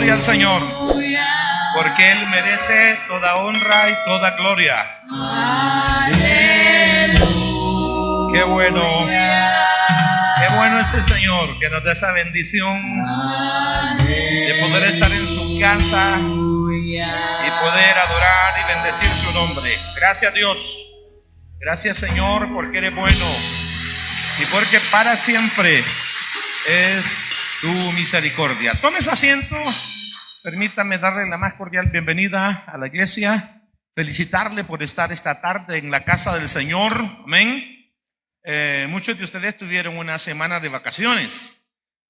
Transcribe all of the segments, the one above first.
Gloria al Señor, porque Él merece toda honra y toda gloria. Qué bueno es el Señor que nos da esa bendición de poder estar en su casa y poder adorar y bendecir su nombre. Gracias, Dios. Gracias, Señor, porque eres bueno y porque para siempre es tu misericordia. Tome su asiento. Permítame darle la más cordial bienvenida a la iglesia, felicitarle por estar esta tarde en la casa del Señor. Amén. Muchos de ustedes tuvieron una semana de vacaciones.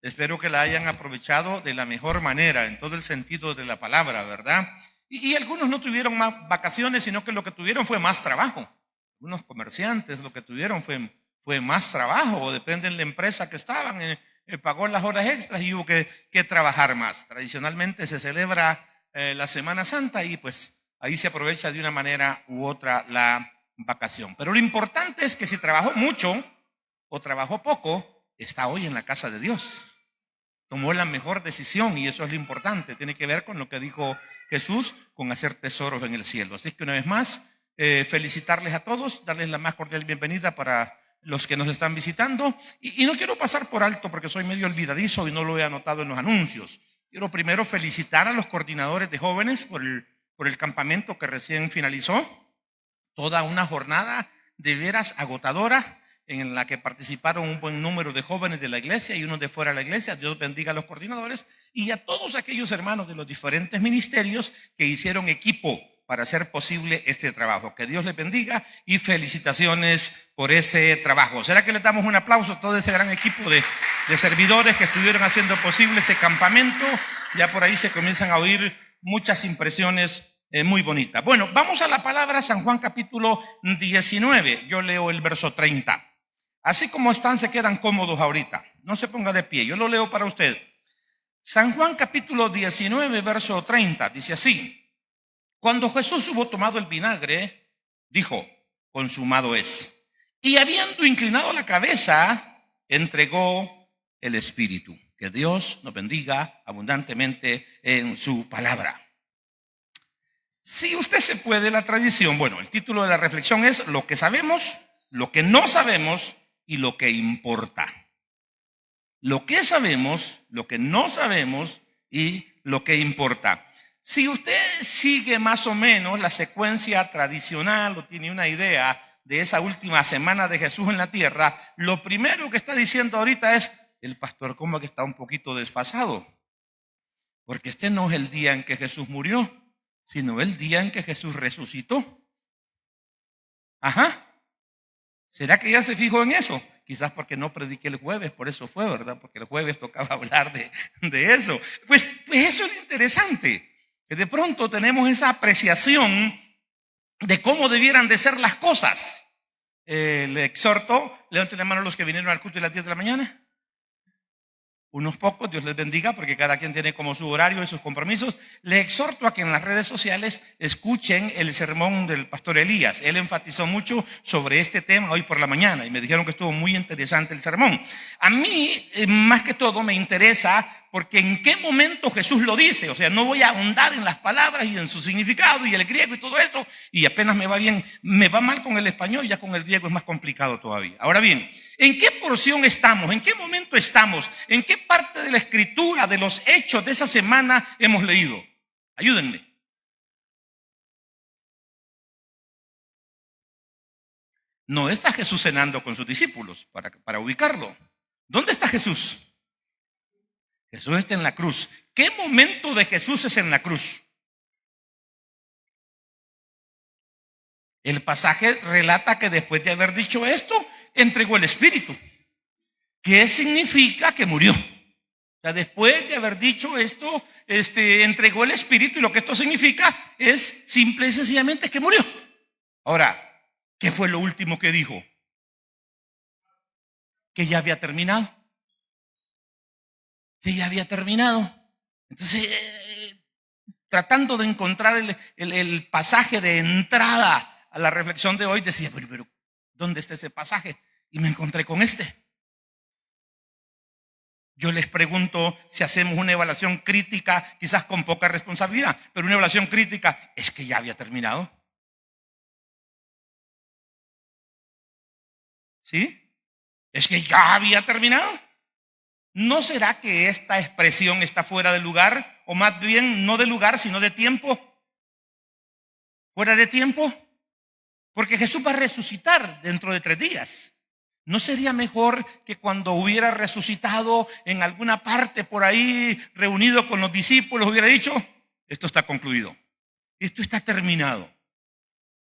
Espero que la hayan aprovechado de la mejor manera, en todo el sentido de la palabra, ¿verdad? Y algunos no tuvieron más vacaciones, sino que lo que tuvieron fue más trabajo. Algunos comerciantes lo que tuvieron fue más trabajo, o depende de la empresa que estaban, pagó las horas extras y hubo que trabajar más. Tradicionalmente se celebra la Semana Santa y pues ahí se aprovecha de una manera u otra la vacación. Pero lo importante es que si trabajó mucho o trabajó poco, está hoy en la casa de Dios. Tomó la mejor decisión y eso es lo importante. Tiene que ver con lo que dijo Jesús, con hacer tesoros en el cielo. Así que una vez más, felicitarles a todos, darles la más cordial bienvenida para los que nos están visitando. Y no quiero pasar por alto porque soy medio olvidadizo y no lo he anotado en los anuncios. Quiero primero felicitar a los coordinadores de jóvenes por el campamento que recién finalizó. Toda una jornada de veras agotadora en la que participaron un buen número de jóvenes de la iglesia y unos de fuera de la iglesia. Dios bendiga a los coordinadores y a todos aquellos hermanos de los diferentes ministerios que hicieron equipo para hacer posible este trabajo. Que Dios les bendiga y felicitaciones por ese trabajo. ¿Será que le damos un aplauso a todo ese gran equipo de servidores que estuvieron haciendo posible ese campamento? Ya por ahí se comienzan a oír muchas impresiones muy bonitas. Bueno, vamos a la palabra. San Juan capítulo 19. Yo leo el verso 30. Así como están, se quedan cómodos ahorita. No se ponga de pie, yo lo leo para usted. San Juan capítulo 19, verso 30. Dice así: cuando Jesús hubo tomado el vinagre, dijo: consumado es. Y habiendo inclinado la cabeza, entregó el Espíritu. Que Dios nos bendiga abundantemente en su palabra. Si usted se puede, la tradición, bueno, el título de la reflexión es lo que sabemos, lo que no sabemos y lo que importa. Lo que sabemos, lo que no sabemos y lo que importa. Si usted sigue más o menos la secuencia tradicional o tiene una idea de esa última semana de Jesús en la tierra, lo primero que está diciendo ahorita es: el pastor como que está un poquito desfasado, porque este no es el día en que Jesús murió, sino el día en que Jesús resucitó. Ajá. ¿Será que ya se fijó en eso? Quizás porque no prediqué el jueves, por eso fue, ¿verdad? Porque el jueves tocaba hablar de eso. Pues eso es interesante, que de pronto tenemos esa apreciación de cómo debieran de ser las cosas. Le exhorto, levanten la mano los que vinieron al culto de las 10 de la mañana. Unos pocos, Dios les bendiga, porque cada quien tiene como su horario y sus compromisos. Les exhorto a que en las redes sociales escuchen el sermón del pastor Elías. Él enfatizó mucho sobre este tema hoy por la mañana y me dijeron que estuvo muy interesante el sermón. A mí, más que todo, me interesa porque en qué momento Jesús lo dice. O sea, no voy a ahondar en las palabras y en su significado y el griego y todo esto, y apenas me va bien, me va mal con el español, ya con el griego es más complicado todavía. Ahora bien, ¿en qué porción estamos? ¿En qué momento estamos? ¿En qué parte de la escritura, de los hechos de esa semana hemos leído? Ayúdenme. No está Jesús cenando con sus discípulos, para ubicarlo. ¿Dónde está Jesús? Jesús está en la cruz. ¿Qué momento de Jesús es en la cruz? El pasaje relata que después de haber dicho esto, entregó el Espíritu. ¿Qué significa que murió? O sea, después de haber dicho esto, entregó el Espíritu, y lo que esto significa es simple y sencillamente que murió. Ahora, ¿qué fue lo último que dijo? Que ya había terminado. Que ya había terminado. Entonces, tratando de encontrar el pasaje de entrada a la reflexión de hoy, decía, pero ¿dónde está ese pasaje? Y me encontré con este. Yo les pregunto si hacemos una evaluación crítica, quizás con poca responsabilidad, pero una evaluación crítica, ¿es que ya había terminado? ¿Sí? ¿Es que ya había terminado? ¿No será que esta expresión está fuera de lugar? O más bien no de lugar, sino de tiempo. ¿Fuera de tiempo? Porque Jesús va a resucitar dentro de 3 días. ¿No sería mejor que cuando hubiera resucitado en alguna parte por ahí, reunido con los discípulos, hubiera dicho, esto está concluido, esto está terminado?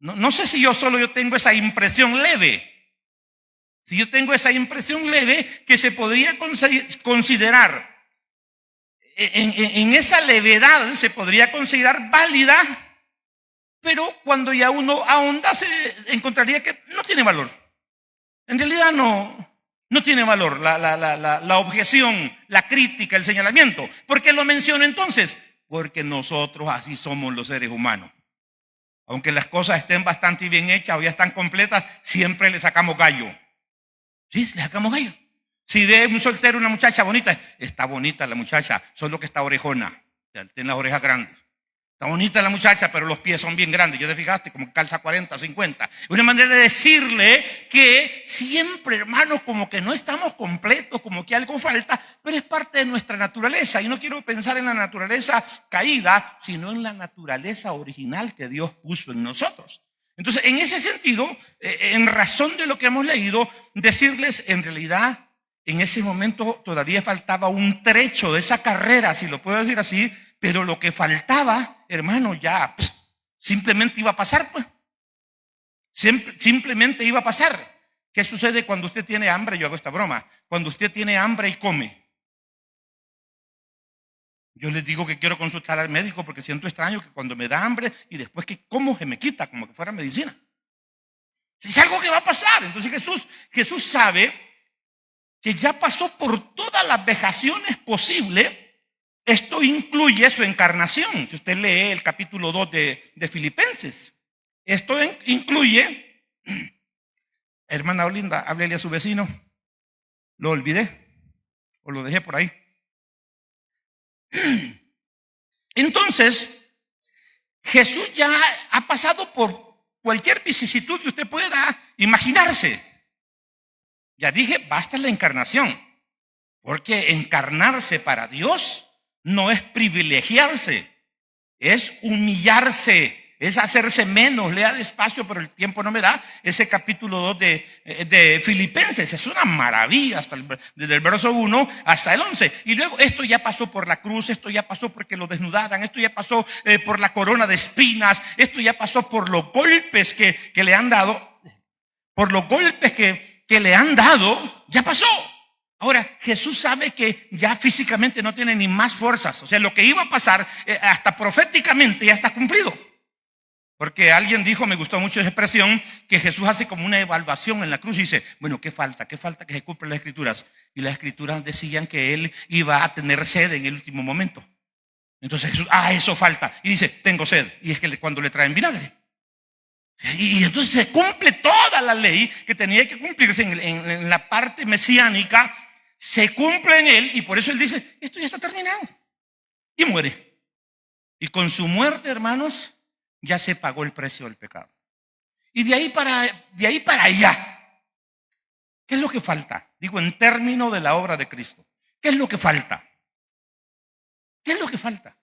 No sé si yo tengo esa impresión leve. Si yo tengo esa impresión leve que se podría considerar, en esa levedad se podría considerar válida, pero cuando ya uno ahonda se encontraría que no tiene valor. En realidad no tiene valor la objeción, la crítica, el señalamiento. ¿Por qué lo menciono entonces? Porque nosotros así somos los seres humanos. Aunque las cosas estén bastante bien hechas o ya están completas, siempre le sacamos gallo. Sí, le sacamos gallo. Si ve un soltero una muchacha bonita, está bonita la muchacha, solo que está orejona, tiene las orejas grandes. Está bonita la muchacha, pero los pies son bien grandes. Ya te fijaste, como calza 40, 50. Una manera de decirle que siempre, hermanos, como que no estamos completos, como que algo falta, pero es parte de nuestra naturaleza. Y no quiero pensar en la naturaleza caída, sino en la naturaleza original que Dios puso en nosotros. Entonces, en ese sentido, en razón de lo que hemos leído, decirles, en realidad, en ese momento todavía faltaba un trecho de esa carrera, si lo puedo decir así, pero lo que faltaba, hermano, ya simplemente iba a pasar, pues. Simplemente iba a pasar. ¿Qué sucede cuando usted tiene hambre? Yo hago esta broma. Cuando usted tiene hambre y come. Yo les digo que quiero consultar al médico porque siento extraño que cuando me da hambre y después que como se me quita, como que fuera medicina. Es algo que va a pasar. Entonces Jesús sabe que ya pasó por todas las vejaciones posibles. Esto incluye su encarnación. Si usted lee el capítulo 2 de Filipenses, esto incluye, hermana Olinda, háblele a su vecino, lo olvidé o lo dejé por ahí. Entonces, Jesús ya ha pasado por cualquier vicisitud que usted pueda imaginarse. Ya dije, basta la encarnación, porque encarnarse para Dios no es privilegiarse, es humillarse, es hacerse menos. Lea despacio, pero el tiempo no me da. Ese capítulo 2 de Filipenses es una maravilla, desde el verso 1 hasta el 11. Y luego esto ya pasó por la cruz, esto ya pasó porque lo desnudaran, esto ya pasó por la corona de espinas, esto ya pasó por los golpes que le han dado, por los golpes que le han dado, ya pasó. Ahora, Jesús sabe que ya físicamente no tiene ni más fuerzas. O sea, lo que iba a pasar, hasta proféticamente, ya está cumplido. Porque alguien dijo, me gustó mucho esa expresión, que Jesús hace como una evaluación en la cruz y dice, bueno, ¿qué falta? ¿Qué falta que se cumplan las escrituras? Y las escrituras decían que él iba a tener sed en el último momento. Entonces Jesús, eso falta. Y dice, tengo sed. Y es que cuando le traen vinagre. Y entonces se cumple toda la ley que tenía que cumplirse en la parte mesiánica. Se cumple en él y por eso él dice, esto ya está terminado. Y muere. Y con su muerte, hermanos, ya se pagó el precio del pecado. Y de ahí para allá, ¿qué es lo que falta? Digo, en términos de la obra de Cristo. ¿Qué es lo que falta? ¿Qué es lo que falta?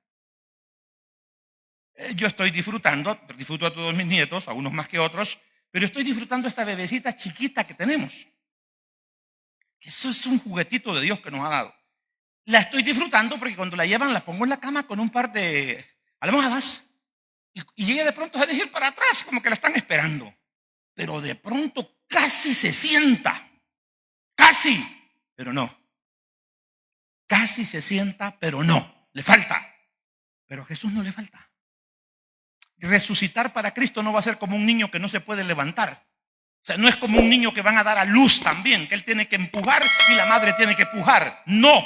Yo disfruto a todos mis nietos, a unos más que otros, pero estoy disfrutando esta bebecita chiquita que tenemos. Eso es un juguetito de Dios que nos ha dado. La estoy disfrutando porque cuando la llevan la pongo en la cama con un par de almohadas y ella de pronto se deja ir para atrás como que la están esperando. Pero de pronto casi se sienta. Casi, pero no. Casi se sienta, pero no. Le falta. Pero a Jesús no le falta. Resucitar para Cristo no va a ser como un niño que no se puede levantar. O sea, no es como un niño que van a dar a luz también, que él tiene que empujar y la madre tiene que pujar. No,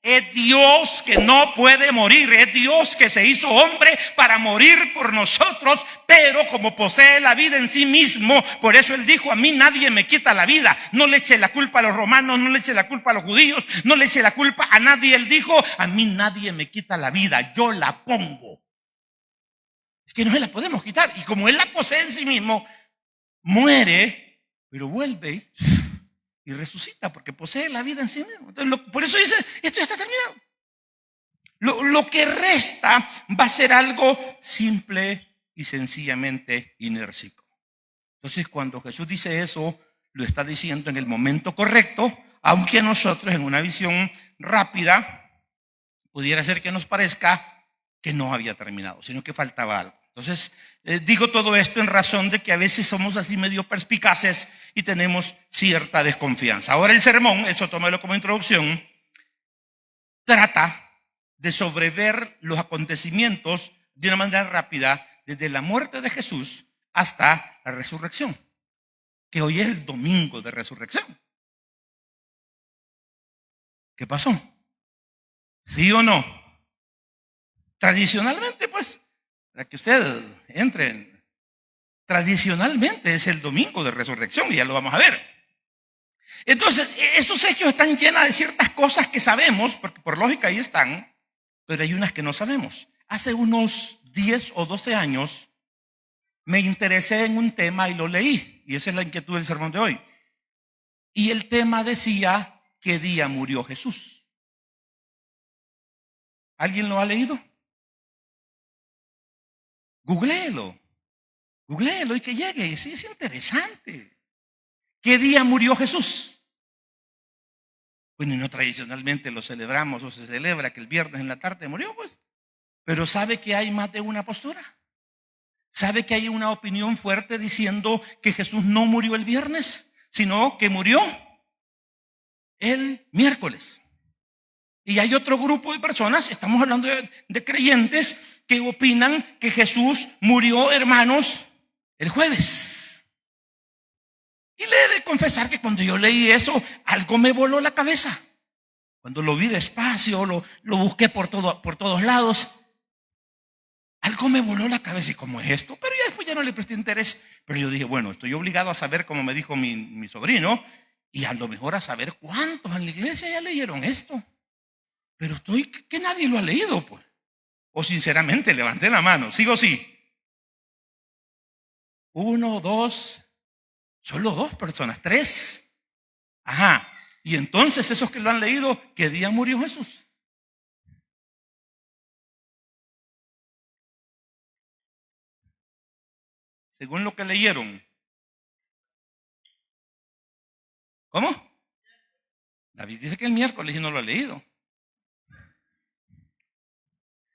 Es Dios que no puede morir. Es Dios que se hizo hombre para morir por nosotros, pero como posee la vida en sí mismo, por eso Él dijo: a mí nadie me quita la vida. No le eche la culpa a los romanos, no le eche la culpa a los judíos, no le eche la culpa a nadie. Él dijo: a mí nadie me quita la vida, yo la pongo. Es que no se la podemos quitar. Y como Él la posee en sí mismo, muere, pero vuelve y resucita, porque posee la vida en sí mismo. Entonces, por eso dice: esto ya está terminado. Lo que resta va a ser algo simple y sencillamente inércico. Entonces, cuando Jesús dice eso, lo está diciendo en el momento correcto, aunque a nosotros, en una visión rápida, pudiera ser que nos parezca que no había terminado, sino que faltaba algo. Entonces, digo todo esto en razón de que a veces somos así medio perspicaces y tenemos cierta desconfianza. Ahora el sermón, eso tómalo como introducción, trata de sobrever los acontecimientos de una manera rápida, desde la muerte de Jesús hasta la resurrección, que hoy es el domingo de resurrección. ¿Qué pasó? ¿Sí o no? Tradicionalmente, pues, para que usted entre, tradicionalmente es el domingo de resurrección, y ya lo vamos a ver. Entonces, estos hechos están llenos de ciertas cosas que sabemos, porque por lógica ahí están, pero hay unas que no sabemos. Hace unos 10 o 12 años me interesé en un tema y lo leí, y esa es la inquietud del sermón de hoy. Y el tema decía: ¿qué día murió Jesús? ¿Alguien lo ha leído? Googléelo y que llegue. Y sí, es interesante. ¿Qué día murió Jesús? Bueno, y no tradicionalmente lo celebramos o se celebra que el viernes en la tarde murió, pues. Pero ¿sabe que hay más de una postura? ¿Sabe que hay una opinión fuerte diciendo que Jesús no murió el viernes, sino que murió el miércoles? Y hay otro grupo de personas, estamos hablando de creyentes, que opinan que Jesús murió, hermanos, el jueves. Y le he de confesar que cuando yo leí eso, algo me voló la cabeza. Cuando lo vi despacio, lo busqué por todos lados, algo me voló la cabeza. ¿Y cómo es esto? Pero ya después ya no le presté interés. Pero yo dije: bueno, estoy obligado a saber, como me dijo mi sobrino, y a lo mejor a saber cuántos en la iglesia ya leyeron esto. Pero estoy que nadie lo ha leído, pues. O sinceramente levanté la mano. ¿Sigo sí? 1, 2, solo 2 personas, 3. Ajá. Y entonces esos que lo han leído, ¿qué día murió Jesús? Según lo que leyeron. ¿Cómo? David dice que el miércoles y no lo ha leído.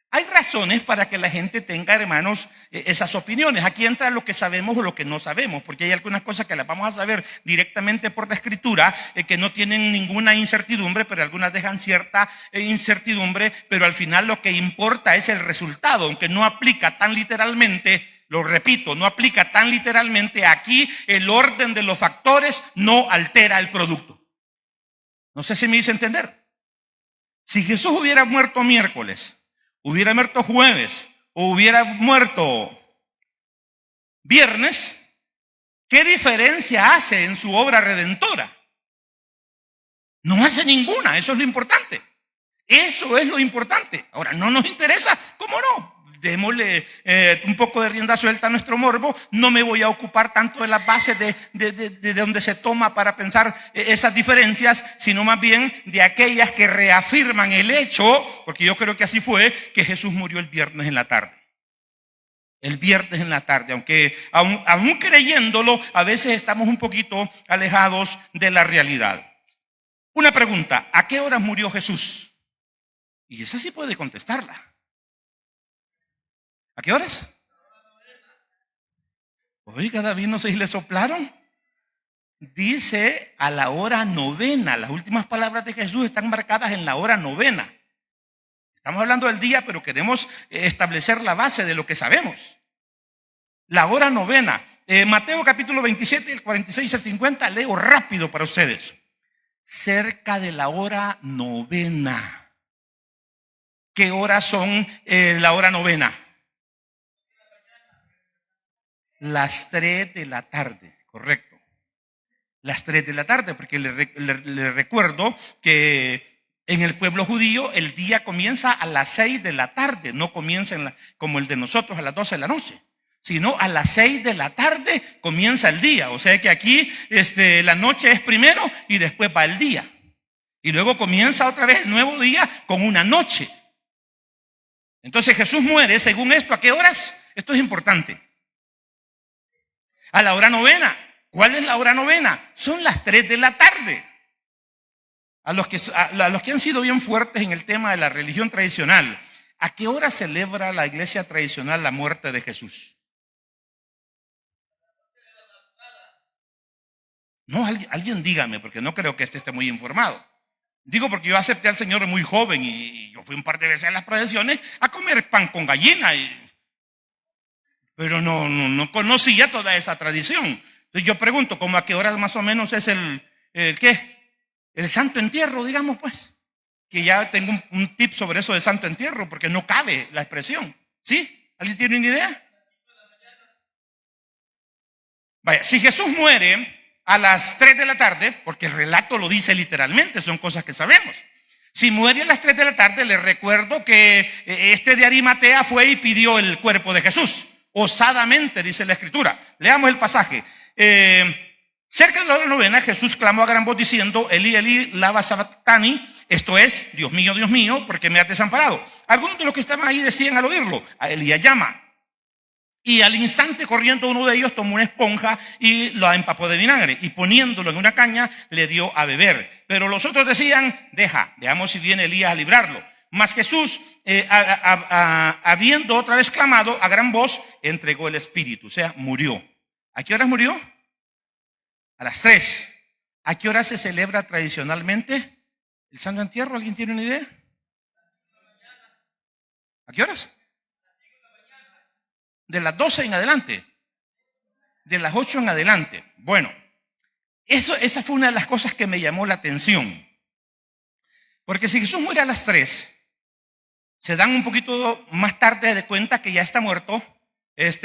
Hay razones para que la gente tenga, hermanos, esas opiniones. Aquí entra lo que sabemos o lo que no sabemos, porque hay algunas cosas que las vamos a saber directamente por la Escritura, que no tienen ninguna incertidumbre, pero algunas dejan cierta incertidumbre, pero al final lo que importa es el resultado, aunque no aplica tan literalmente. Lo repito, no aplica tan literalmente. Aquí el orden de los factores no altera el producto. No sé si me hice entender. Si Jesús hubiera muerto miércoles, hubiera muerto jueves o hubiera muerto viernes, ¿qué diferencia hace en su obra redentora? No hace ninguna. Eso es lo importante. Eso es lo importante. Ahora, no nos interesa, ¿cómo no? Démosle un poco de rienda suelta a nuestro morbo. No me voy a ocupar tanto de las bases de donde se toma para pensar esas diferencias, sino más bien de aquellas que reafirman el hecho, porque yo creo que así fue, que Jesús murió el viernes en la tarde. El viernes en la tarde, aunque aún creyéndolo, a veces estamos un poquito alejados de la realidad. Una pregunta: ¿a qué hora murió Jesús? Y esa sí puede contestarla. ¿A qué horas? Oiga, David, no sé si le soplaron. Dice a la hora novena. Las últimas palabras de Jesús están marcadas en la hora novena. Estamos hablando del día, pero queremos establecer la base de lo que sabemos. La hora novena. Mateo capítulo 27, el 46 al 50, leo rápido para ustedes. Cerca de la hora novena. ¿qué horas son la hora novena? Las 3 de la tarde, correcto. Las 3 de la tarde, porque le recuerdo que en el pueblo judío el día comienza a las 6 de la tarde, no comienza como el de nosotros a las 12 de la noche, sino a las 6 de la tarde comienza el día. O sea que aquí la noche es primero y después va el día. Y luego comienza otra vez el nuevo día con una noche. Entonces Jesús muere, según esto, ¿a qué horas? Esto es importante. A la hora novena. ¿Cuál es la hora novena? Son las 3 de la tarde. A los que han sido bien fuertes en el tema de la religión tradicional, ¿a qué hora celebra la iglesia tradicional la muerte de Jesús? No, alguien dígame, porque no creo que esté muy informado. Digo porque yo acepté al Señor muy joven y yo fui un par de veces a las procesiones a comer pan con gallina, pero no conocía toda esa tradición. Entonces yo pregunto, ¿cómo a qué hora más o menos es el qué? El santo entierro, digamos pues. Que ya tengo un tip sobre eso de santo entierro, porque no cabe la expresión. ¿Sí? ¿Alguien tiene una idea? Vaya, si Jesús muere a las 3 de la tarde, porque el relato lo dice literalmente, son cosas que sabemos. Si muere a las 3 de la tarde, les recuerdo que de Arimatea fue y pidió el cuerpo de Jesús. Osadamente, dice la Escritura. Leamos el pasaje. Cerca de la hora novena, Jesús clamó a gran voz diciendo: Elí, Elí, lama sabactani. Esto es: Dios mío, ¿por qué me has desamparado? Algunos de los que estaban ahí decían al oírlo: a Elías llama. Y al instante, corriendo, uno de ellos tomó una esponja y la empapó de vinagre, y poniéndolo en una caña le dio a beber. Pero los otros decían: deja, veamos si viene Elías a librarlo. Mas Jesús, habiendo otra vez clamado a gran voz, entregó el espíritu, o sea, murió. ¿A qué horas murió? A las 3. ¿A qué hora se celebra tradicionalmente el santo entierro? ¿Alguien tiene una idea? ¿A qué horas? De las 12 en adelante. De las 8 en adelante. Bueno, esa fue una de las cosas que me llamó la atención. Porque si Jesús muere a las 3, se dan un poquito más tarde de cuenta que ya está muerto.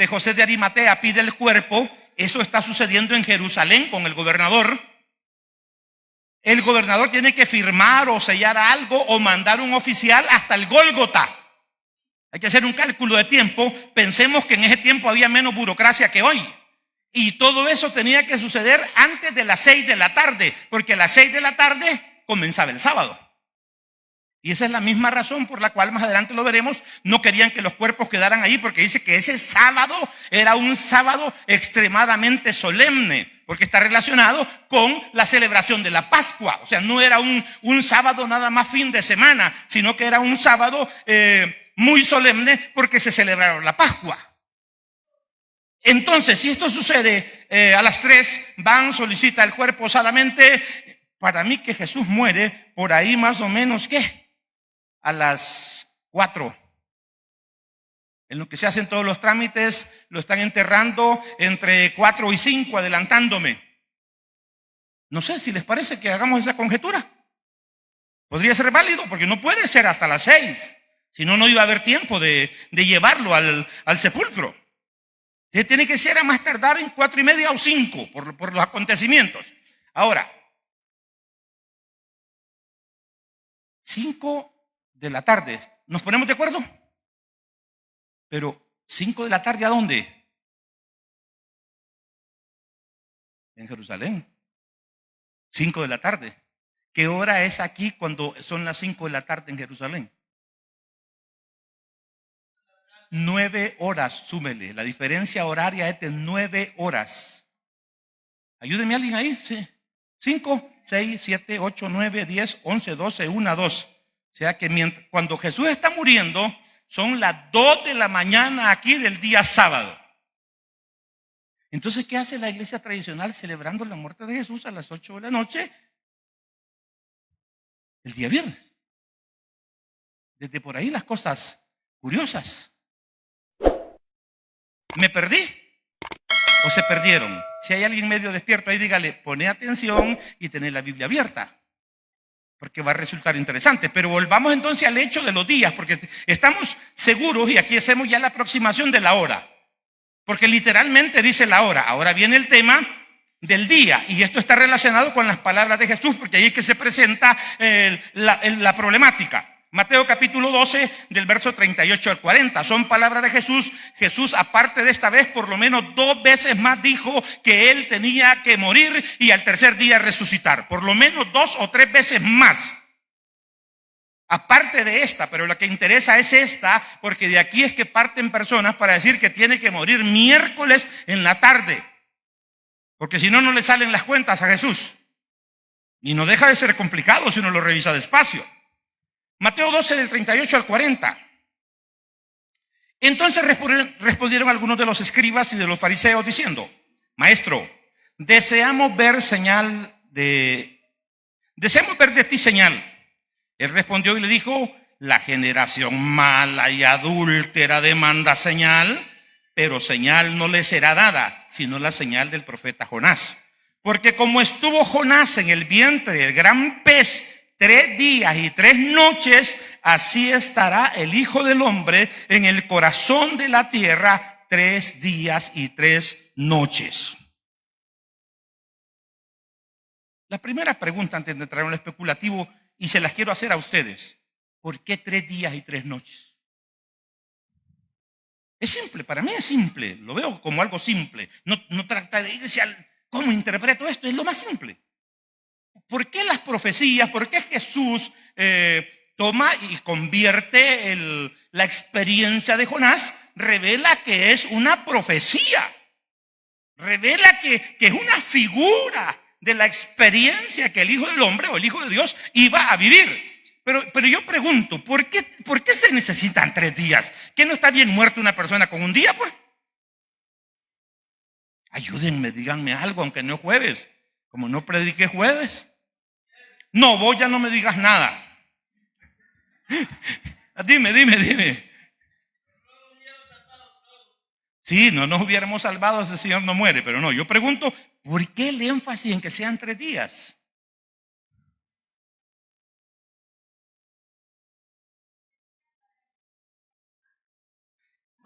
José de Arimatea pide el cuerpo. Eso está sucediendo en Jerusalén con el gobernador. El gobernador tiene que firmar o sellar algo o mandar un oficial hasta el Gólgota. Hay que hacer un cálculo de tiempo. Pensemos que en ese tiempo había menos burocracia que hoy. Y todo eso tenía que suceder antes de las 6 de la tarde, porque a las 6 de la tarde comenzaba el sábado. Y esa es la misma razón por la cual más adelante lo veremos. No querían que los cuerpos quedaran ahí, porque dice que ese sábado era un sábado extremadamente solemne, porque está relacionado con la celebración de la Pascua. O sea, no era un sábado nada más fin de semana, sino que era un sábado muy solemne, porque se celebraba la Pascua. Entonces, si esto sucede a las 3, van, solicita el cuerpo osadamente. Para mí que Jesús muere por ahí más o menos, ¿qué? A las 4. En lo que se hacen todos los trámites, lo están enterrando entre 4 y 5, adelantándome. No sé si les parece que hagamos esa conjetura. Podría ser válido, porque no puede ser hasta las 6. Si no, no iba a haber tiempo de llevarlo al sepulcro. Tiene que ser a más tardar en 4:30 o 5 por los acontecimientos. Ahora, 5 de la tarde, ¿nos ponemos de acuerdo? Pero 5 de la tarde, ¿a dónde? En Jerusalén. 5 de la tarde. ¿Qué hora es aquí cuando son las 5 de la tarde en Jerusalén? 9 horas, súmele. La diferencia horaria es de 9 horas. Ayúdeme alguien ahí. Sí. 5, 6, 7, 8, 9, 10, 11, 12, 1, 2. O sea que cuando Jesús está muriendo, son las 2 de la mañana aquí del día sábado. Entonces, ¿qué hace la iglesia tradicional celebrando la muerte de Jesús a las 8 de la noche? El día viernes. Desde por ahí las cosas curiosas. ¿Me perdí? ¿O se perdieron? Si hay alguien medio despierto ahí, dígale: pone atención y tener la Biblia abierta. porque va a resultar interesante. Pero volvamos entonces al hecho de los días, porque estamos seguros, y aquí hacemos ya la aproximación de la hora, porque literalmente dice la hora. Ahora viene el tema del día, y esto está relacionado con las palabras de Jesús, porque ahí es que se presenta la problemática. Mateo capítulo 12, del verso 38 al 40, son palabras de Jesús. Jesús, aparte de esta vez, por lo menos 2 veces más dijo que él tenía que morir y al tercer día resucitar. Por lo menos 2 o 3 veces más. Aparte de esta, pero lo que interesa es esta, porque de aquí es que parten personas para decir que tiene que morir miércoles en la tarde, porque si no, no le salen las cuentas a Jesús. Y no deja de ser complicado si uno lo revisa despacio. Mateo 12, del 38 al 40. Entonces respondieron algunos de los escribas y de los fariseos diciendo: Maestro, deseamos ver de ti señal. Él respondió y le dijo: la generación mala y adúltera demanda señal, pero señal no le será dada, sino la señal del profeta Jonás. Porque como estuvo Jonás en el vientre del gran pez 3 días y 3 noches, así estará el Hijo del Hombre en el corazón de la tierra 3 días y 3 noches. La primera pregunta, antes de entrar en lo especulativo, y se las quiero hacer a ustedes: ¿por qué 3 días y 3 noches? Es simple, para mí es simple, lo veo como algo simple. No trata de irse al cómo interpreto esto, es lo más simple. ¿Por qué las profecías? ¿Por qué Jesús toma y convierte la experiencia de Jonás? Revela que es una profecía. Revela que es una figura de la experiencia que el Hijo del Hombre o el Hijo de Dios iba a vivir. Pero yo pregunto, ¿por qué se necesitan 3 días? ¿Que no está bien muerta una persona con un día, pues? Ayúdenme, díganme algo, aunque no es jueves. Como no prediqué jueves. No, vos ya no me digas nada. Dime. Sí, no nos hubiéramos salvado, ese Señor no muere, pero no, yo pregunto, ¿por qué el énfasis en que sean 3 días?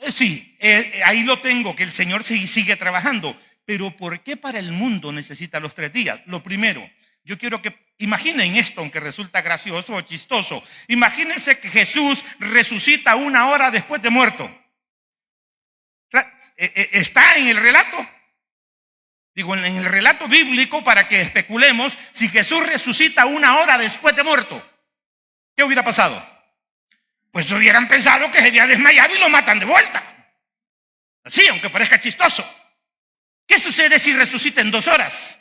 Sí, ahí lo tengo, que el Señor sigue trabajando, pero ¿por qué para el mundo necesita los 3 días? Lo primero, yo quiero que imaginen esto, aunque resulta gracioso o chistoso. Imagínense que Jesús resucita 1 hora después de muerto. ¿Está en el relato? Digo, en el relato bíblico, para que especulemos, si Jesús resucita 1 hora después de muerto, ¿qué hubiera pasado? Pues hubieran pensado que se había desmayado y lo matan de vuelta. Así, aunque parezca chistoso. ¿Qué sucede si resucita en 2 horas?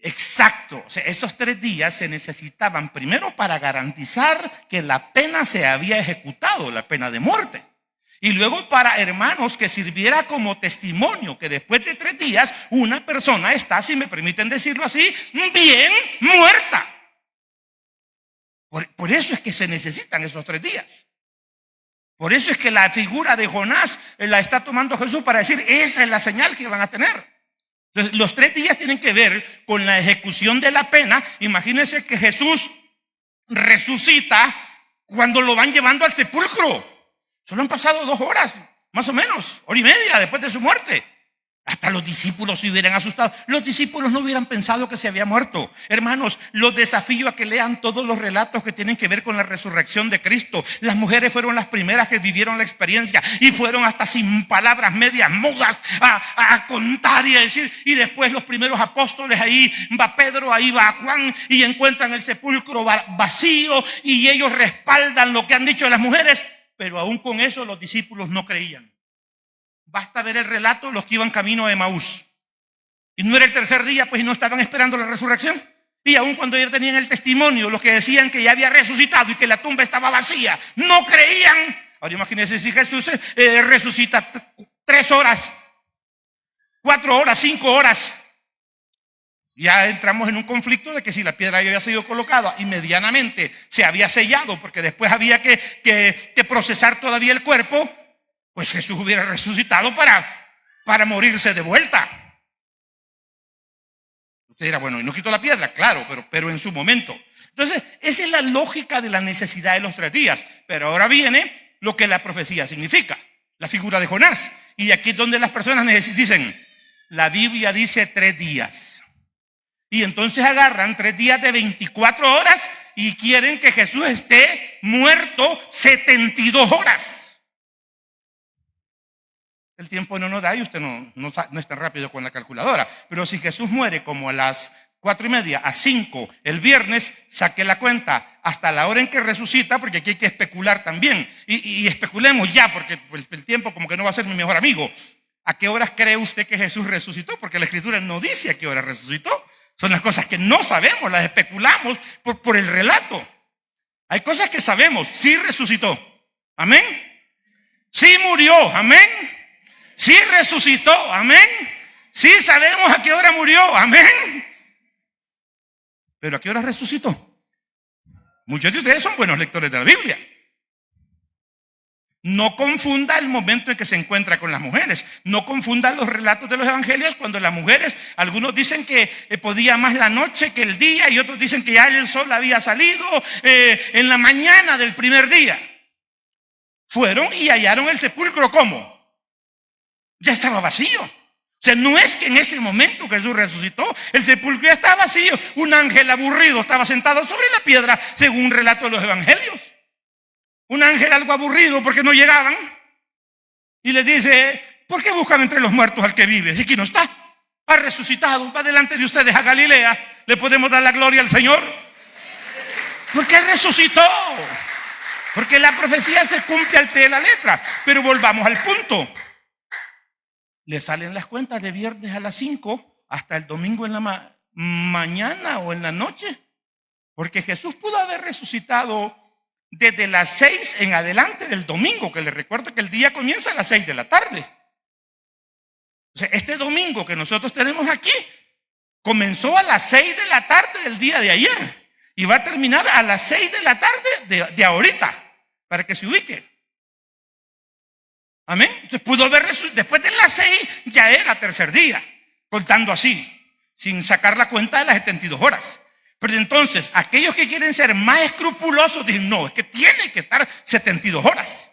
Exacto, o sea, esos 3 días se necesitaban primero para garantizar que la pena se había ejecutado, la pena de muerte. Y luego para, hermanos, que sirviera como testimonio que después de 3 días una persona está, si me permiten decirlo así, bien muerta. Por eso es que se necesitan esos 3 días. Por eso es que la figura de Jonás la está tomando Jesús para decir, esa es la señal que van a tener. Entonces, los 3 días tienen que ver con la ejecución de la pena. Imagínense que Jesús resucita cuando lo van llevando al sepulcro. Solo han pasado 2 horas, más o menos, 1 hora y media después de su muerte. Hasta los discípulos se hubieran asustado. Los discípulos no hubieran pensado que se había muerto. Hermanos, los desafío a que lean todos los relatos que tienen que ver con la resurrección de Cristo. Las mujeres fueron las primeras que vivieron la experiencia y fueron hasta sin palabras, medias mudas, a contar y a decir. Y después los primeros apóstoles, ahí va Pedro, ahí va Juan, y encuentran el sepulcro vacío y ellos respaldan lo que han dicho las mujeres. Pero aún con eso los discípulos no creían. Basta ver el relato, los que iban camino a Emaús. Y no era el tercer día, pues, y no estaban esperando la resurrección. Y aún cuando ellos tenían el testimonio, los que decían que ya había resucitado y que la tumba estaba vacía, no creían. Ahora imagínense si Jesús resucita 3 horas, 4 horas, 5 horas. Ya entramos en un conflicto de que si la piedra ya había sido colocada y medianamente se había sellado, porque después había que procesar todavía el cuerpo, pues Jesús hubiera resucitado para morirse de vuelta. Usted dirá, bueno, ¿y no quitó la piedra? Claro, pero en su momento. Entonces, esa es la lógica de la necesidad de los 3 días. Pero ahora viene lo que la profecía significa, la figura de Jonás. Y aquí es donde las personas dicen, la Biblia dice 3 días. Y entonces agarran 3 días de 24 horas y quieren que Jesús esté muerto 72 horas. El tiempo no nos da y usted no es tan rápido con la calculadora. Pero si Jesús muere como a las 4:30, a 5 el viernes, saque la cuenta hasta la hora en que resucita, porque aquí hay que especular también. Y especulemos ya, porque el tiempo como que no va a ser mi mejor amigo. ¿A qué horas cree usted que Jesús resucitó? Porque la Escritura no dice a qué hora resucitó. Son las cosas que no sabemos, las especulamos por el relato. Hay cosas que sabemos, sí resucitó. Amén. Sí murió. Amén. Sí resucitó. Amén. Sí sabemos a qué hora murió. Amén. Pero ¿a qué hora resucitó? Muchos de ustedes son buenos lectores de la Biblia. No confunda el momento en que se encuentra con las mujeres. No confunda los relatos de los evangelios cuando las mujeres, algunos dicen que podía más la noche que el día y otros dicen que ya el sol había salido en la mañana del primer día. Fueron y hallaron el sepulcro, ¿cómo? Ya estaba vacío. O sea, no es que en ese momento Jesús resucitó, el sepulcro ya estaba vacío. Un ángel aburrido estaba sentado sobre la piedra, según un relato de los evangelios. Un ángel algo aburrido porque no llegaban y les dice, ¿por qué buscan entre los muertos al que vive? Si aquí no está, ha resucitado, va delante de ustedes a Galilea. ¿Le podemos dar la gloria al Señor? Porque Él resucitó, porque la profecía se cumple al pie de la letra. Pero volvamos al punto. Le salen las cuentas de viernes a las 5 hasta el domingo en la mañana o en la noche, porque Jesús pudo haber resucitado desde las 6 en adelante del domingo, que les recuerdo que el día comienza a las 6 de la tarde. O sea, este domingo que nosotros tenemos aquí comenzó a las 6 de la tarde del día de ayer y va a terminar a las 6 de la tarde de ahorita, para que se ubique. Amén. Entonces pudo haber resucitado. Después de las 6 ya era tercer día, contando así, sin sacar la cuenta de las 72 horas. Pero entonces, aquellos que quieren ser más escrupulosos dicen, no, es que tiene que estar 72 horas.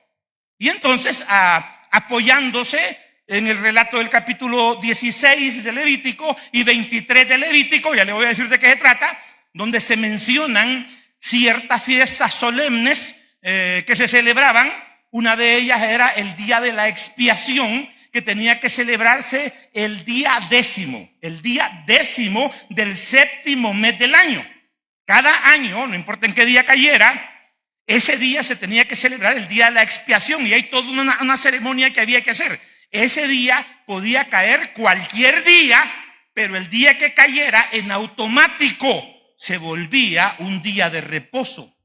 Y entonces, apoyándose en el relato del capítulo 16 de Levítico y 23 de Levítico, ya le voy a decir de qué se trata, donde se mencionan ciertas fiestas solemnes que se celebraban. Una de ellas era el día de la expiación, que tenía que celebrarse el día 10º del 7º mes del año. Cada año, no importa en qué día cayera, ese día se tenía que celebrar el día de la expiación y hay toda una ceremonia que había que hacer. Ese día podía caer cualquier día, pero el día que cayera en automático se volvía un día de reposo,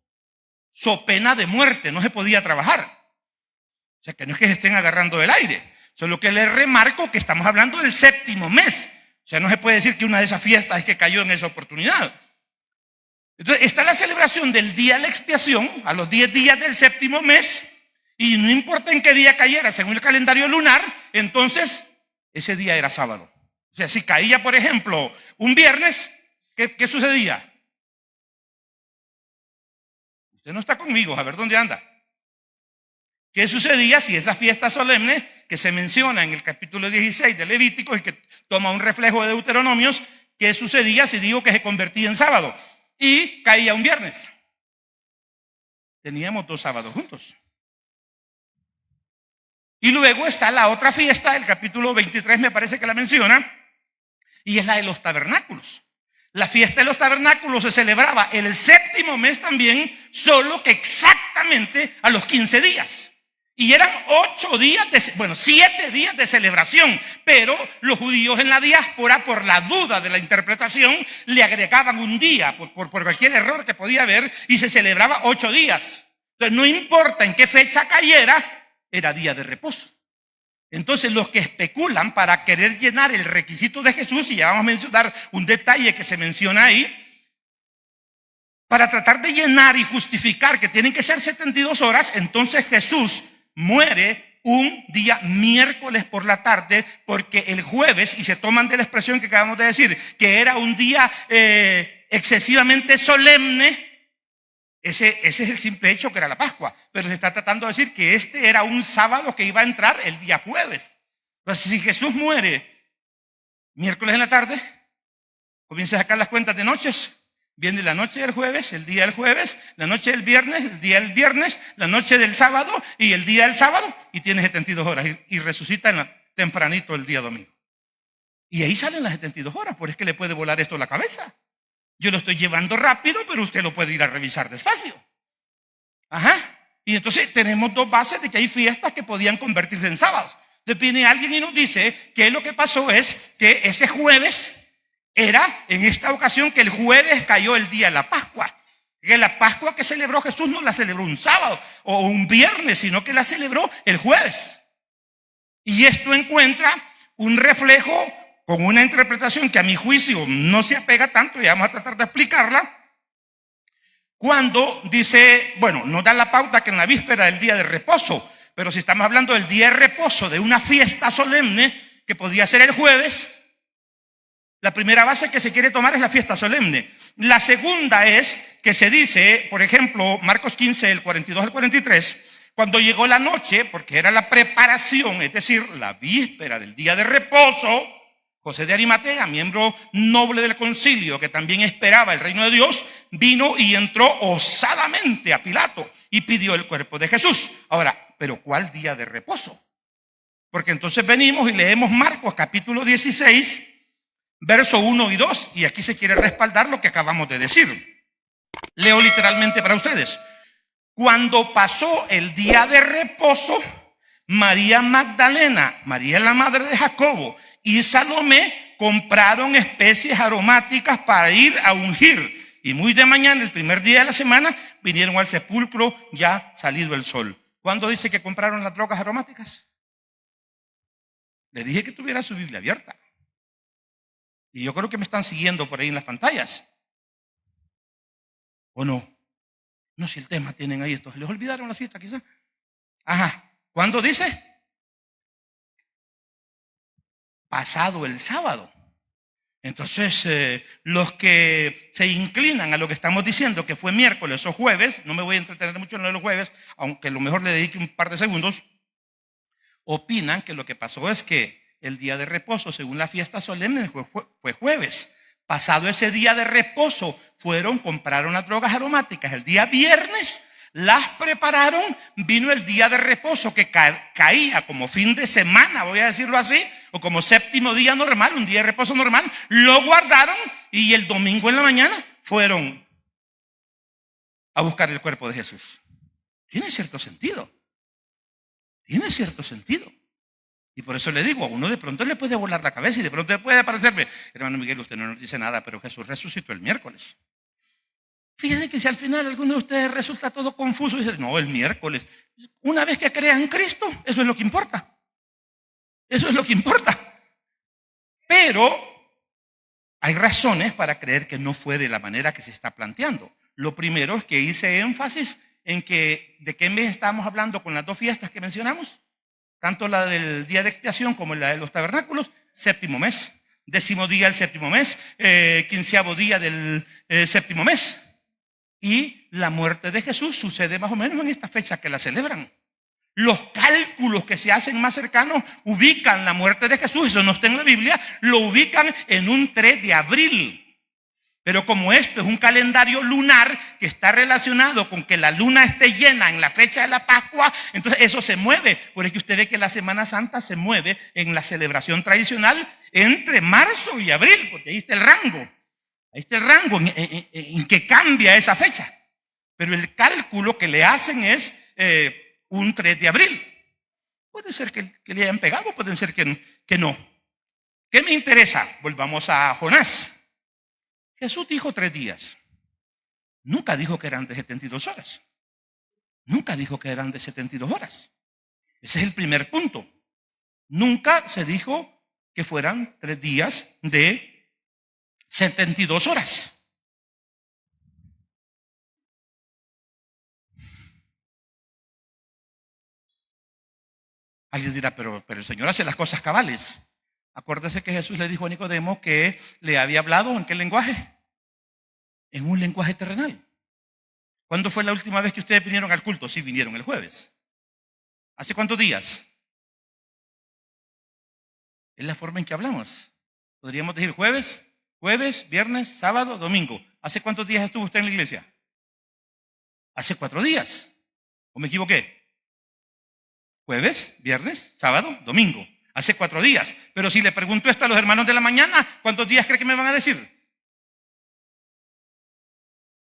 so pena de muerte, no se podía trabajar. O sea que no es que se estén agarrando del aire. Solo que les remarco que estamos hablando del 7º mes. O sea, no se puede decir que una de esas fiestas es que cayó en esa oportunidad. Entonces, está la celebración del día de la expiación, a los 10 días del 7º mes, y no importa en qué día cayera, según el calendario lunar, entonces ese día era sábado. O sea, si caía, por ejemplo, un viernes, ¿qué sucedía? Usted no está conmigo, a ver dónde anda. ¿Qué sucedía si esa fiesta solemne que se menciona en el capítulo 16 de Levítico y que toma un reflejo de Deuteronomios, qué sucedía si digo que se convertía en sábado y caía un viernes? Teníamos 2 sábados juntos. Y luego está la otra fiesta, el capítulo 23 me parece que la menciona, y es la de los tabernáculos. La fiesta de los tabernáculos se celebraba el 7º mes también, solo que exactamente a los 15 días. Y eran 7 días de celebración, pero los judíos en la diáspora, por la duda de la interpretación, le agregaban un día por cualquier error que podía haber y se celebraba 8 días. Entonces no importa en qué fecha cayera, era día de reposo. Entonces los que especulan para querer llenar el requisito de Jesús, y ya vamos a mencionar un detalle que se menciona ahí, para tratar de llenar y justificar que tienen que ser 72 horas, entonces Jesús muere un día miércoles por la tarde, porque el jueves, y se toman de la expresión que acabamos de decir, que era un día excesivamente solemne. Ese es el simple hecho que era la Pascua, pero se está tratando de decir que este era un sábado que iba a entrar el día jueves. Entonces, si Jesús muere miércoles en la tarde, comienza a sacar las cuentas de noches. Viene la noche del jueves, el día del jueves, la noche del viernes, el día del viernes, la noche del sábado y el día del sábado, y tiene 72 horas y resucita tempranito el día domingo. Y ahí salen las 72 horas, por eso es que le puede volar esto a la cabeza. Yo lo estoy llevando rápido, pero usted lo puede ir a revisar despacio. Ajá. Y entonces tenemos dos bases de que hay fiestas que podían convertirse en sábados. Entonces viene alguien y nos dice que lo que pasó es que ese jueves era en esta ocasión que el jueves cayó el día de la Pascua. Que la Pascua que celebró Jesús no la celebró un sábado o un viernes, sino que la celebró el jueves. Y esto encuentra un reflejo con una interpretación que a mi juicio no se apega tanto, y vamos a tratar de explicarla. Cuando dice, bueno, nos da la pauta que en la víspera del día de reposo, pero si estamos hablando del día de reposo de una fiesta solemne que podía ser el jueves, la primera base que se quiere tomar es la fiesta solemne. La segunda es que se dice, por ejemplo, Marcos 15, el 42 al 43, cuando llegó la noche, porque era la preparación, es decir, la víspera del día de reposo, José de Arimatea, miembro noble del concilio que también esperaba el reino de Dios, vino y entró osadamente a Pilato y pidió el cuerpo de Jesús. Ahora, ¿pero cuál día de reposo? Porque entonces venimos y leemos Marcos capítulo 16, verso 1 y 2, y aquí se quiere respaldar lo que acabamos de decir. Leo literalmente para ustedes. Cuando pasó el día de reposo, María Magdalena, María la madre de Jacobo, y Salomé compraron especies aromáticas para ir a ungir. Y muy de mañana, el primer día de la semana, vinieron al sepulcro ya salido el sol. ¿Cuándo dice que compraron las drogas aromáticas? Le dije que tuviera su Biblia abierta. Y yo creo que me están siguiendo por ahí en las pantallas. ¿O no? No, si el tema tienen ahí esto. ¿Les olvidaron la cita quizás? Ajá. ¿Cuándo dice? Pasado el sábado. Entonces, los que se inclinan a lo que estamos diciendo, que fue miércoles o jueves, no me voy a entretener mucho en lo de los jueves, aunque a lo mejor le dedique un par de segundos, opinan que lo que pasó es que el día de reposo, según la fiesta solemne, fue jueves. Pasado ese día de reposo, compraron las drogas aromáticas. El día viernes las prepararon, vino el día de reposo que caía como fin de semana, voy a decirlo así, o como séptimo día normal, un día de reposo normal, lo guardaron y el domingo en la mañana fueron a buscar el cuerpo de Jesús. Tiene cierto sentido. Tiene cierto sentido. Y por eso le digo, a uno de pronto le puede volar la cabeza y de pronto le puede parecerme, hermano Miguel, usted no nos dice nada, pero Jesús resucitó el miércoles. Fíjense que si al final alguno de ustedes resulta todo confuso y dice, no, el miércoles. Una vez que crean en Cristo, eso es lo que importa. Eso es lo que importa. Pero hay razones para creer que no fue de la manera que se está planteando. Lo primero es que hice énfasis en que de qué mes estábamos hablando con las dos fiestas que mencionamos, tanto la del día de expiación como la de los tabernáculos, séptimo mes, 10º día del séptimo mes, 15º día del séptimo mes. Y la muerte de Jesús sucede más o menos en esta fecha que la celebran. Los cálculos que se hacen más cercanos ubican la muerte de Jesús, eso no está en la Biblia, lo ubican en un 3 de abril. Pero como esto es un calendario lunar que está relacionado con que la luna esté llena en la fecha de la Pascua, entonces eso se mueve. Por eso usted ve que la Semana Santa se mueve en la celebración tradicional entre marzo y abril, porque ahí está el rango. Ahí está el rango en que cambia esa fecha. Pero el cálculo que le hacen es un 3 de abril. Puede ser que le hayan pegado, puede ser que no. ¿Qué me interesa? Volvamos a Jonás. Jesús dijo 3 días. Nunca dijo que eran de 72 horas. Nunca dijo que eran de 72 horas. Ese es el primer punto. Nunca se dijo que fueran 3 días de 72 horas. Alguien dirá, pero el Señor hace las cosas cabales. Acuérdese que Jesús le dijo a Nicodemo que le había hablado ¿en qué lenguaje? En un lenguaje terrenal. ¿Cuándo fue la última vez que ustedes vinieron al culto? Sí, vinieron el jueves. ¿Hace cuántos días? Es la forma en que hablamos. Podríamos decir jueves, viernes, sábado, domingo. ¿Hace cuántos días estuvo usted en la iglesia? Hace 4 días. ¿O me equivoqué? Jueves, viernes, sábado, domingo. Hace 4 días. Pero si le pregunto esto a los hermanos de la mañana, ¿cuántos días cree que me van a decir?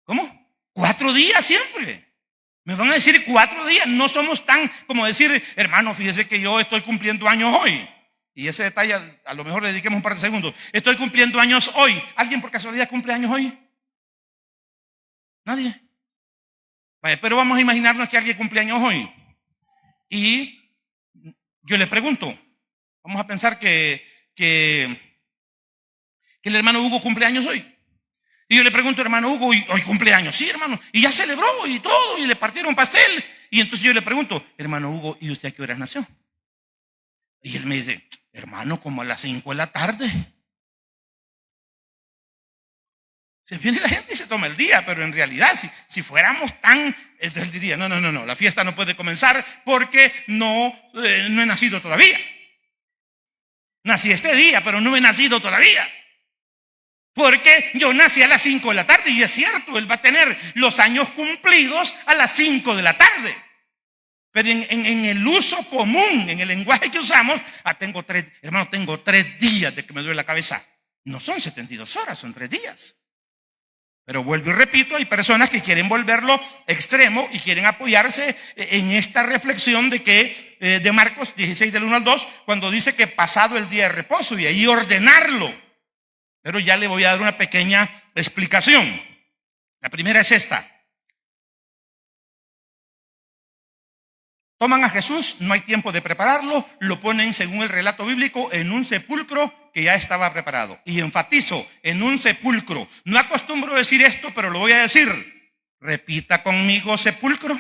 ¿Cómo? 4 días siempre. Me van a decir 4 días. No somos tan como decir, hermano, fíjese que yo estoy cumpliendo años hoy. Y ese detalle a lo mejor le dediquemos un par de segundos. Estoy cumpliendo años hoy. ¿Alguien por casualidad cumple años hoy? Nadie. Vale, pero vamos a imaginarnos que alguien cumple años hoy. Y yo le pregunto, vamos a pensar que el hermano Hugo cumple años hoy. Y yo le pregunto, hermano Hugo, ¿hoy cumpleaños? Sí, hermano. Y ya celebró y todo, y le partieron pastel. Y entonces yo le pregunto, hermano Hugo, ¿y usted a qué horas nació? Y él me dice, hermano, como a las 5 de la tarde. Se viene la gente y se toma el día, pero en realidad, si fuéramos tan, entonces él diría, no, la fiesta no puede comenzar porque no he nacido todavía. Nací este día, pero no he nacido todavía. Porque yo nací a las 5 de la tarde y es cierto, él va a tener los años cumplidos a las 5 de la tarde. Pero en el uso común, en el lenguaje que usamos, tengo 3 días de que me duele la cabeza. No son 72 horas, son 3 días. Pero vuelvo y repito, hay personas que quieren volverlo extremo y quieren apoyarse en esta reflexión de Marcos 16 del 1 al 2, cuando dice que pasado el día de reposo y ahí ordenarlo. Pero ya le voy a dar una pequeña explicación. La primera es esta. Toman a Jesús, no hay tiempo de prepararlo, lo ponen, según el relato bíblico, en un sepulcro que ya estaba preparado. Y enfatizo, en un sepulcro. No acostumbro decir esto, pero lo voy a decir. Repita conmigo, sepulcro.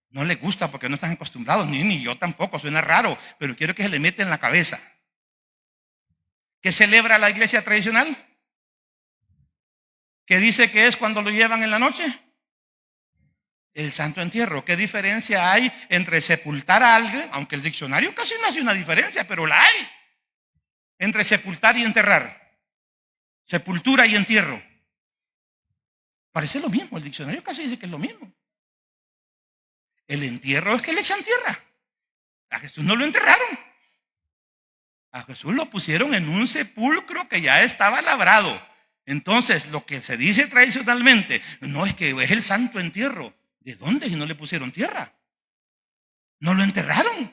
No les gusta porque no están acostumbrados, ni yo tampoco, suena raro, pero quiero que se le meta en la cabeza. ¿Qué celebra la iglesia tradicional? ¿Qué dice que es cuando lo llevan en la noche? El santo entierro. ¿Qué diferencia hay entre sepultar a alguien? Aunque el diccionario casi no hace una diferencia, pero la hay. Entre sepultar y enterrar. Sepultura y entierro. Parece lo mismo, el diccionario casi dice que es lo mismo. El entierro es que le echan tierra. A Jesús no lo enterraron. A Jesús lo pusieron en un sepulcro que ya estaba labrado. Entonces, lo que se dice tradicionalmente, no es que es el santo entierro. ¿De dónde? Si no le pusieron tierra. No lo enterraron.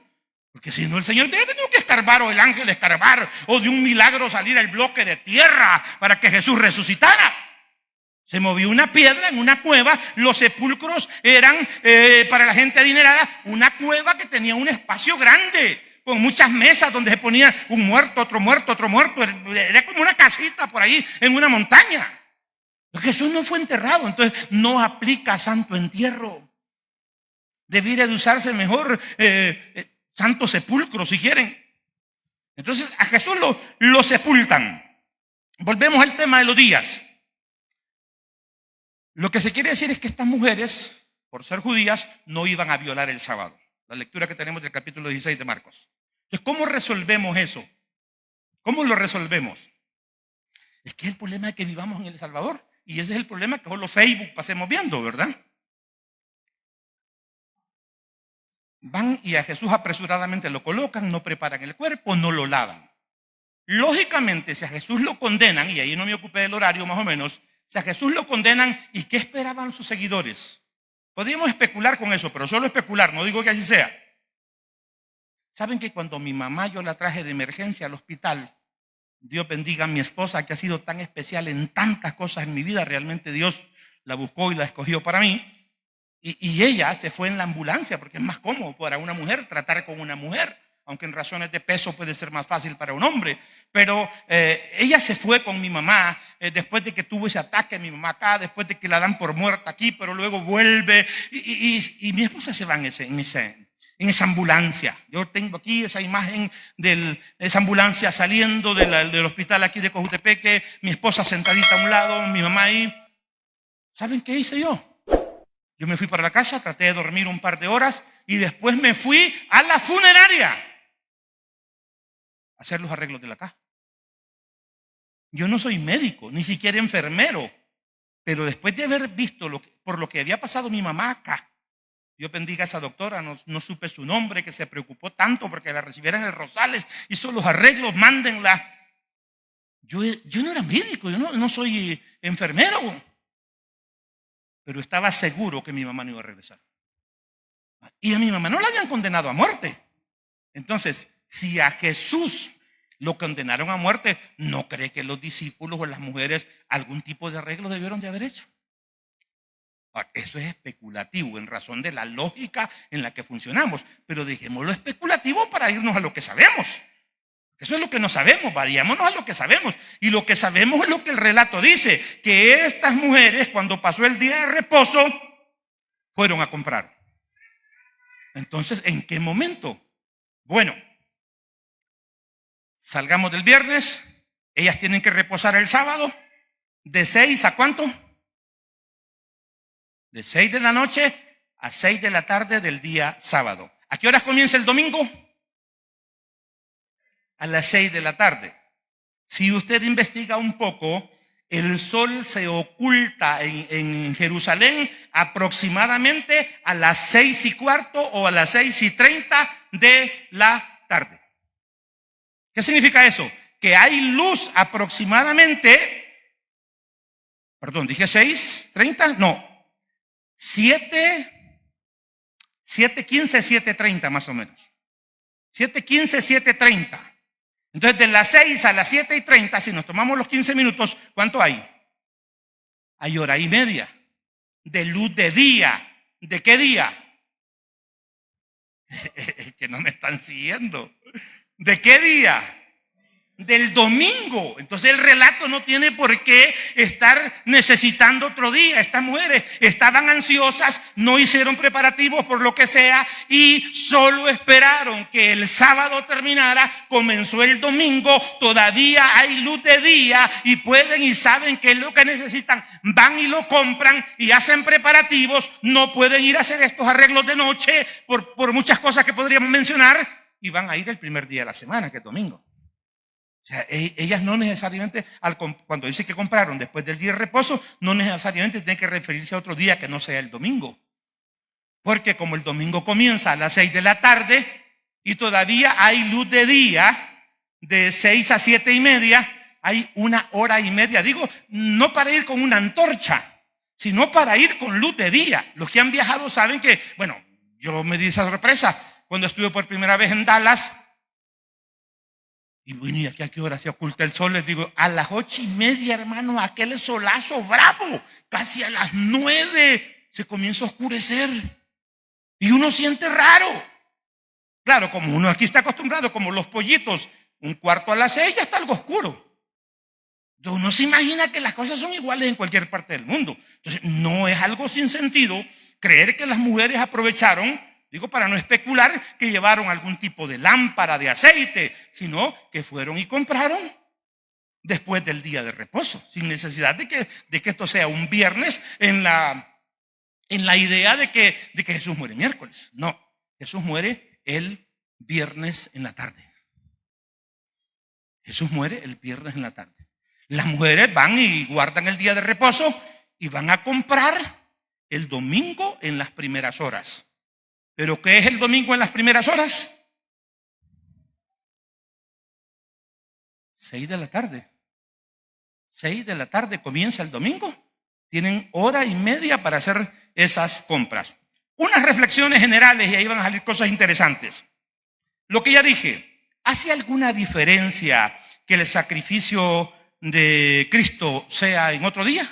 Porque si no, el Señor debe tener que escarbar, o el ángel escarbar, o de un milagro salir el bloque de tierra para que Jesús resucitara. Se movió una piedra en una cueva. Los sepulcros eran, para la gente adinerada, una cueva que tenía un espacio grande, con muchas mesas donde se ponía un muerto, otro muerto, otro muerto. Era como una casita por ahí en una montaña. Jesús no fue enterrado, entonces no aplica santo entierro. Debiera de usarse mejor santo sepulcro, si quieren. Entonces a Jesús lo sepultan. Volvemos al tema de los días. Lo que se quiere decir es que estas mujeres, por ser judías, no iban a violar el sábado. La lectura que tenemos del capítulo 16 de Marcos. Entonces, ¿cómo resolvemos eso? ¿Cómo lo resolvemos? Es que el problema es que vivamos en El Salvador. Y ese es el problema, que solo Facebook pasemos viendo, ¿verdad? Van y a Jesús apresuradamente lo colocan, no preparan el cuerpo, no lo lavan. Lógicamente, si a Jesús lo condenan, y ahí no me ocupé del horario más o menos, si a Jesús lo condenan, ¿y qué esperaban sus seguidores? Podríamos especular con eso, pero solo especular, no digo que así sea. ¿Saben que cuando mi mamá yo la traje de emergencia al hospital, Dios bendiga a mi esposa, que ha sido tan especial en tantas cosas en mi vida, realmente Dios la buscó y la escogió para mí, y ella se fue en la ambulancia, porque es más cómodo para una mujer tratar con una mujer, aunque en razones de peso puede ser más fácil para un hombre, pero ella se fue con mi mamá, después de que tuvo ese ataque, mi mamá acá, después de que la dan por muerta aquí, pero luego vuelve, y mi esposa se va en en esa ambulancia. Yo tengo aquí esa imagen de esa ambulancia saliendo del hospital aquí de Cojutepeque, mi esposa sentadita a un lado, mi mamá ahí. ¿Saben qué hice yo? Yo me fui para la casa, traté de dormir un par de horas y después me fui a la funeraria a hacer los arreglos de la caja. Yo no soy médico, ni siquiera enfermero, pero después de haber visto por lo que había pasado mi mamá acá, yo bendiga a esa doctora, no supe su nombre, que se preocupó tanto porque la recibieran en el Rosales, hizo los arreglos, mándenla. Yo no era médico, yo no soy enfermero, pero estaba seguro que mi mamá no iba a regresar. Y a mi mamá no la habían condenado a muerte. Entonces, si a Jesús lo condenaron a muerte, ¿no cree que los discípulos o las mujeres algún tipo de arreglo debieron de haber hecho? Eso es especulativo en razón de la lógica en la que funcionamos, pero dejémoslo especulativo para irnos a lo que sabemos. Eso es lo que no sabemos, vayámonos a lo que sabemos. Y lo que sabemos es lo que el relato dice, que estas mujeres cuando pasó el día de reposo fueron a comprar. Entonces, ¿en qué momento? Bueno, salgamos del viernes, ellas tienen que reposar el sábado, ¿de 6 a cuánto? De 6 de la noche a 6 de la tarde del día sábado. ¿A qué horas comienza el domingo? A las 6 de la tarde. Si usted investiga un poco, el sol se oculta en Jerusalén aproximadamente a las 6:15 o a las 6:30 de la tarde. ¿Qué significa eso? Que hay luz aproximadamente, perdón, dije 6:30, no, 7:15, 7:30 más o menos. 7:15, 7:30. Entonces, de las 6 a las 7:30, si nos tomamos los 15 minutos, ¿cuánto hay? Hay hora y media de luz de día. ¿De qué día? Que no me están siguiendo. ¿De qué día? Del domingo. Entonces el relato no tiene por qué estar necesitando otro día. Estas mujeres estaban ansiosas, no hicieron preparativos por lo que sea y solo esperaron que el sábado terminara. Comenzó el domingo, todavía hay luz de día y pueden y saben qué es lo que necesitan. Van y lo compran y hacen preparativos. No pueden ir a hacer estos arreglos de noche por muchas cosas que podríamos mencionar y van a ir el primer día de la semana, que es domingo. O sea, ellas no necesariamente, cuando dice que compraron después del día de reposo, no necesariamente tienen que referirse a otro día que no sea el domingo. Porque como el domingo comienza a las 6 de la tarde y todavía hay luz de día de 6 a 7:30, hay una hora y media. Digo, no para ir con una antorcha, sino para ir con luz de día. Los que han viajado saben que, bueno, yo me di esa sorpresa cuando estuve por primera vez en Dallas. Y bueno, ¿y aquí a qué hora se oculta el sol? Les digo, a las 8:30, hermano, aquel solazo bravo, casi a las 9 se comienza a oscurecer. Y uno siente raro. Claro, como uno aquí está acostumbrado, como los pollitos, 1/4 a las 6 ya está algo oscuro. Entonces uno se imagina que las cosas son iguales en cualquier parte del mundo. Entonces no es algo sin sentido creer que las mujeres aprovecharon, digo, para no especular, que llevaron algún tipo de lámpara de aceite, sino que fueron y compraron después del día de reposo, sin necesidad de que esto sea un viernes en la idea de que Jesús muere miércoles. No, Jesús muere el viernes en la tarde. Jesús muere el viernes en la tarde. Las mujeres van y guardan el día de reposo y van a comprar el domingo en las primeras horas. ¿Pero qué es el domingo en las primeras horas? 6 de la tarde. 6 de la tarde comienza el domingo. Tienen hora y media para hacer esas compras. Unas reflexiones generales y ahí van a salir cosas interesantes. Lo que ya dije, ¿hace alguna diferencia que el sacrificio de Cristo sea en otro día?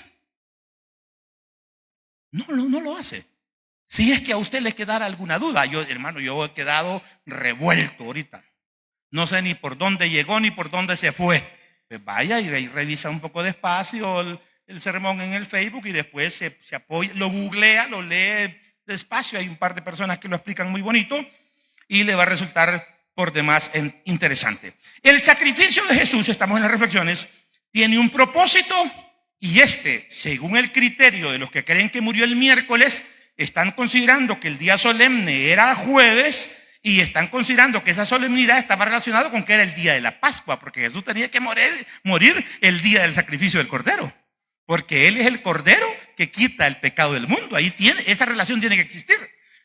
No lo hace. Si es que a usted le quedara alguna duda, yo he quedado revuelto ahorita. No sé ni por dónde llegó ni por dónde se fue. Pues vaya y revisa un poco despacio el sermón en el Facebook y después se apoya, lo googlea, lo lee despacio. Hay un par de personas que lo explican muy bonito. y le va a resultar por demás interesante. El sacrificio de Jesús, estamos en las reflexiones, tiene un propósito, y según el criterio de los que creen que murió el miércoles, están considerando que el día solemne era jueves, y están considerando que esa solemnidad estaba relacionada con que era el día de la Pascua, porque Jesús tenía que morir el día del sacrificio del Cordero, porque Él es el Cordero que quita el pecado del mundo. Ahí esa relación tiene que existir.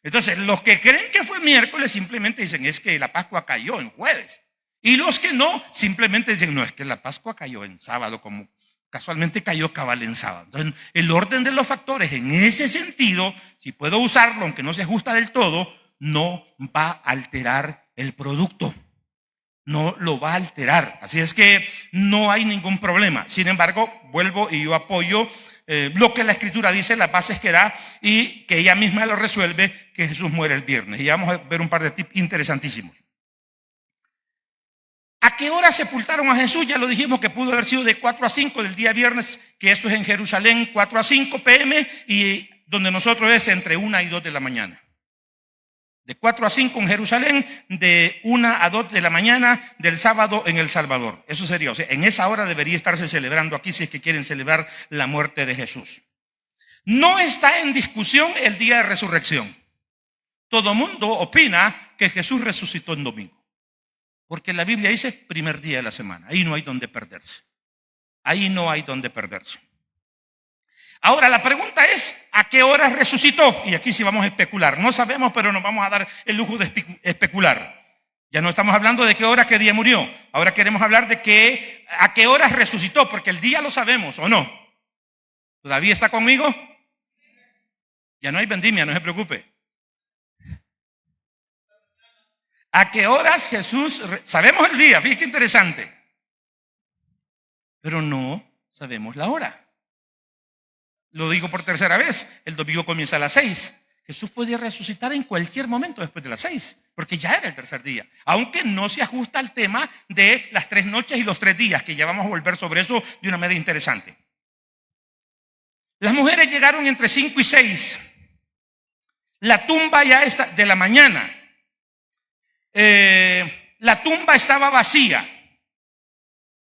Entonces, los que creen que fue miércoles simplemente dicen es que la Pascua cayó en jueves, y los que no simplemente dicen no, es que la Pascua cayó en sábado, como casualmente cayó cabal en sábado. Entonces, el orden de los factores en ese sentido, si puedo usarlo aunque no se ajusta del todo, no va a alterar el producto, no lo va a alterar. Así es que no hay ningún problema. Sin embargo, vuelvo y yo apoyo lo que la Escritura dice, las bases que da, y que ella misma lo resuelve, que Jesús muere el viernes. Y vamos a ver un par de tips interesantísimos. ¿A qué hora sepultaron a Jesús? Ya lo dijimos que pudo haber sido de 4 a 5 del día viernes, que eso es en Jerusalén, 4 a 5 p.m. y donde nosotros es entre 1 y 2 de la mañana. De 4 a 5 en Jerusalén, de 1 a 2 de la mañana del sábado en El Salvador. Eso sería, o sea, en esa hora debería estarse celebrando aquí si es que quieren celebrar la muerte de Jesús. No está en discusión el día de resurrección. Todo mundo opina que Jesús resucitó en domingo, porque la Biblia dice primer día de la semana. Ahí no hay donde perderse. Ahí no hay donde perderse. Ahora la pregunta es, ¿a qué hora resucitó? Y aquí sí vamos a especular. No sabemos, pero nos vamos a dar el lujo de especular. Ya no estamos hablando de qué hora, qué día murió. Ahora queremos hablar de a qué hora resucitó, porque el día lo sabemos, ¿o no? ¿Todavía está conmigo? Ya no hay vendimia, no se preocupe. ¿A qué horas Jesús? Sabemos el día, fíjate qué interesante. Pero no sabemos la hora. Lo digo por tercera vez, el domingo comienza a las 6. Jesús podía resucitar en cualquier momento después de las 6, porque ya era el tercer día. Aunque no se ajusta al tema de las 3 noches y los 3 días, que ya vamos a volver sobre eso de una manera interesante. Las mujeres llegaron entre 5 y 6. La tumba ya está de la mañana. La tumba estaba vacía.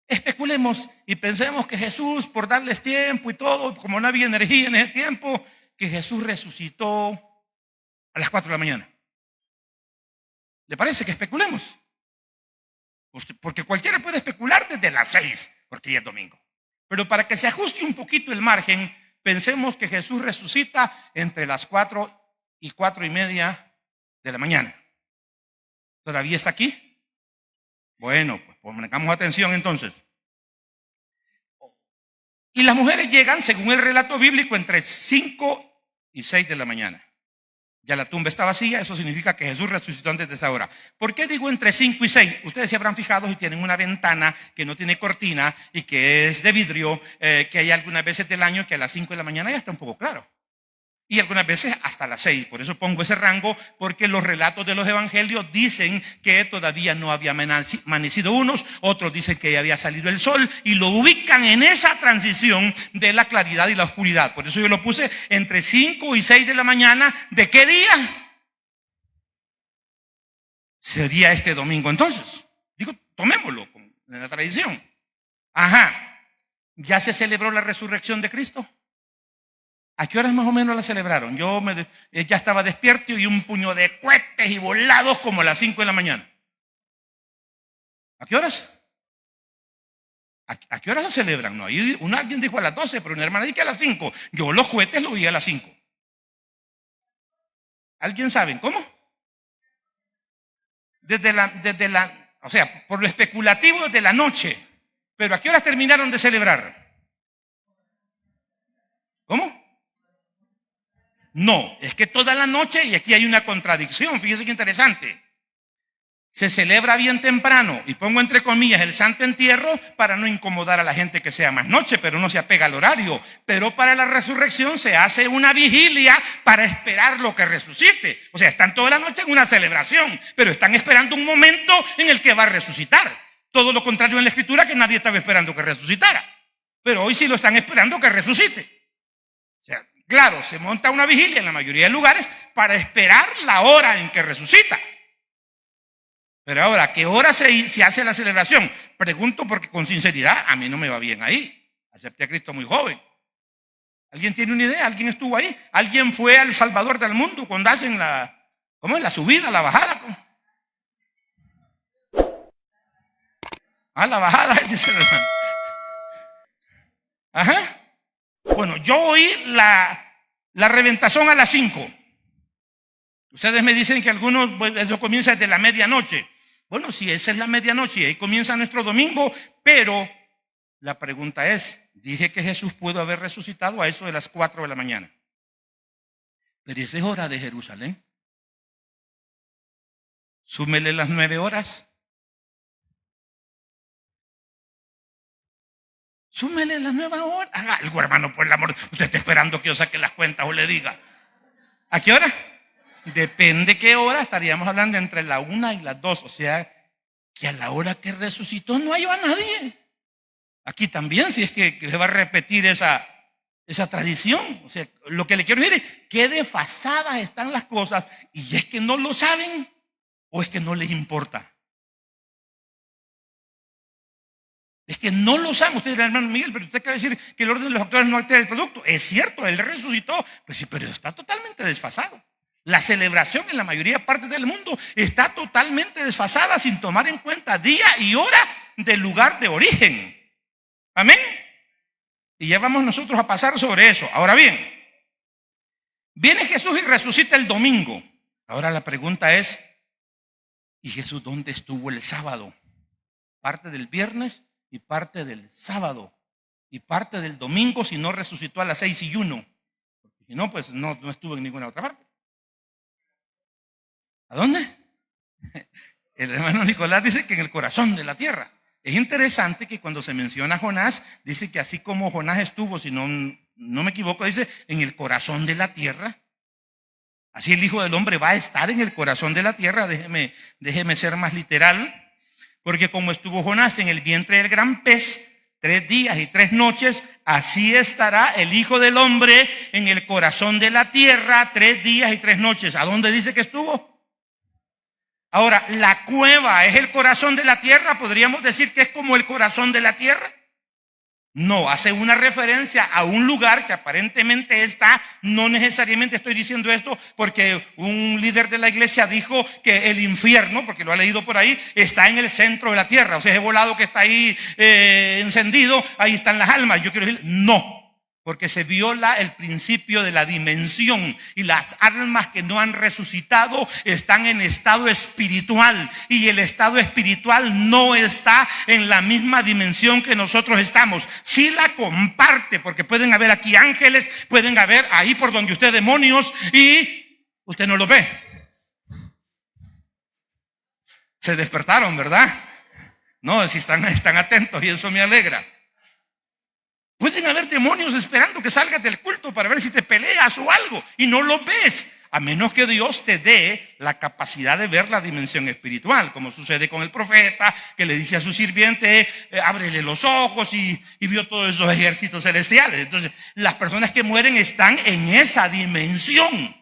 Especulemos y pensemos que Jesús, por darles tiempo y todo, como no había energía en ese tiempo, que Jesús resucitó a las 4 de la mañana. ¿Le parece que especulemos? Porque cualquiera puede especular desde las 6, porque ya es domingo. Pero para que se ajuste un poquito el margen, pensemos que Jesús resucita entre las 4 y 4:30 de la mañana. ¿Todavía está aquí? Bueno, pues pongamos atención entonces. Y las mujeres llegan, según el relato bíblico, entre 5 y 6 de la mañana. Ya la tumba está vacía, eso significa que Jesús resucitó antes de esa hora. ¿Por qué digo entre 5 y 6? Ustedes se habrán fijado y tienen una ventana que no tiene cortina y que es de vidrio, que hay algunas veces del año que a las 5 de la mañana ya está un poco claro. Y algunas veces hasta las 6. Por eso pongo ese rango, porque los relatos de los evangelios dicen que todavía no había amanecido unos, otros dicen que ya había salido el sol, y lo ubican en esa transición de la claridad y la oscuridad. Por eso yo lo puse entre 5 y 6 de la mañana. ¿De qué día? Sería este domingo entonces. Digo, tomémoslo en la tradición. Ajá. ¿Ya se celebró la resurrección de Cristo? ¿A qué horas más o menos la celebraron? Yo ya estaba despierto y un puño de cohetes y volados como a las 5 de la mañana. ¿A qué horas? ¿A qué horas la celebran? No, alguien dijo a las 12, pero una hermana dijo que a las 5. Yo los cohetes los vi a las 5. ¿Alguien sabe cómo? O sea, por lo especulativo desde la noche. Pero ¿a qué horas terminaron de celebrar? ¿Cómo? No, es que toda la noche, y aquí hay una contradicción, fíjese qué interesante. Se celebra bien temprano, y pongo entre comillas el santo entierro para no incomodar a la gente que sea más noche, pero no se apega al horario. Pero para la resurrección se hace una vigilia para esperar lo que resucite. O sea, están toda la noche en una celebración, pero están esperando un momento en el que va a resucitar. Todo lo contrario en la Escritura, que nadie estaba esperando que resucitara. Pero hoy sí lo están esperando que resucite. O sea, claro, se monta una vigilia en la mayoría de lugares para esperar la hora en que resucita. Pero ahora, ¿a qué hora se hace la celebración? Pregunto porque con sinceridad a mí no me va bien ahí. Acepté a Cristo muy joven. ¿Alguien tiene una idea? ¿Alguien estuvo ahí? ¿Alguien fue al Salvador del mundo cuando hacen ¿cómo es? La subida, la bajada? La bajada, dice el hermano. Ajá. Bueno, yo oí la reventación a las 5. Ustedes me dicen que algunos, pues, eso comienza desde la medianoche. Bueno, si esa es la medianoche y ahí comienza nuestro domingo, pero la pregunta es, dije que Jesús pudo haber resucitado a eso de las 4 de la mañana. Pero esa es hora de Jerusalén. Súmele las 9 horas. Súmele las 9 horas. Haga algo, hermano, por el amor. Usted está esperando que yo saque las cuentas o le diga. ¿A qué hora? Depende qué hora. Estaríamos hablando entre la 1 y las 2. O sea, que a la hora que resucitó no halló a nadie. Aquí también, si es que se va a repetir esa tradición. O sea, lo que le quiero decir es qué desfasadas están las cosas, y es que no lo saben o es que no les importa. Es que no lo saben. Usted dirá, hermano Miguel, pero usted acaba de decir que el orden de los factores no altera el producto. Es cierto, él resucitó, pues sí, pero está totalmente desfasado. La celebración en la mayoría de partes del mundo está totalmente desfasada, sin tomar en cuenta día y hora del lugar de origen. Amén. Y ya vamos nosotros a pasar sobre eso. Ahora bien, viene Jesús y resucita el domingo. Ahora la pregunta es, ¿y Jesús dónde estuvo el sábado? Parte del viernes y parte del sábado y parte del domingo, si no resucitó a las 6:01. Porque si no, pues no estuvo en ninguna otra parte. ¿A dónde? El hermano Nicolás dice que en el corazón de la tierra. Es interesante que cuando se menciona a Jonás, dice que así como Jonás estuvo, si no me equivoco, dice en el corazón de la tierra. Así el Hijo del Hombre va a estar en el corazón de la tierra. Déjeme ser más literal. Porque como estuvo Jonás en el vientre del gran pez 3 días y 3 noches, así estará el Hijo del Hombre en el corazón de la tierra 3 días y 3 noches. ¿A dónde dice que estuvo? Ahora, la cueva es el corazón de la tierra. ¿Podríamos decir que es como el corazón de la tierra? No, hace una referencia a un lugar que aparentemente está, no necesariamente estoy diciendo esto porque un líder de la iglesia dijo que el infierno, porque lo ha leído por ahí, está en el centro de la tierra. O sea, ese volado que está ahí encendido, ahí están las almas. Yo quiero decir, no. Porque se viola el principio de la dimensión, y las almas que no han resucitado están en estado espiritual, y el estado espiritual no está en la misma dimensión que nosotros estamos. Sí la comparte, porque pueden haber aquí ángeles, pueden haber ahí por donde usted demonios, y usted no lo ve. Se despertaron, ¿verdad? No, si están atentos, y eso me alegra. Pueden haber demonios esperando que salgas del culto para ver si te peleas o algo, y no lo ves, a menos que Dios te dé la capacidad de ver la dimensión espiritual, como sucede con el profeta que le dice a su sirviente, ábrele los ojos, y vio todos esos ejércitos celestiales. Entonces, las personas que mueren están en esa dimensión.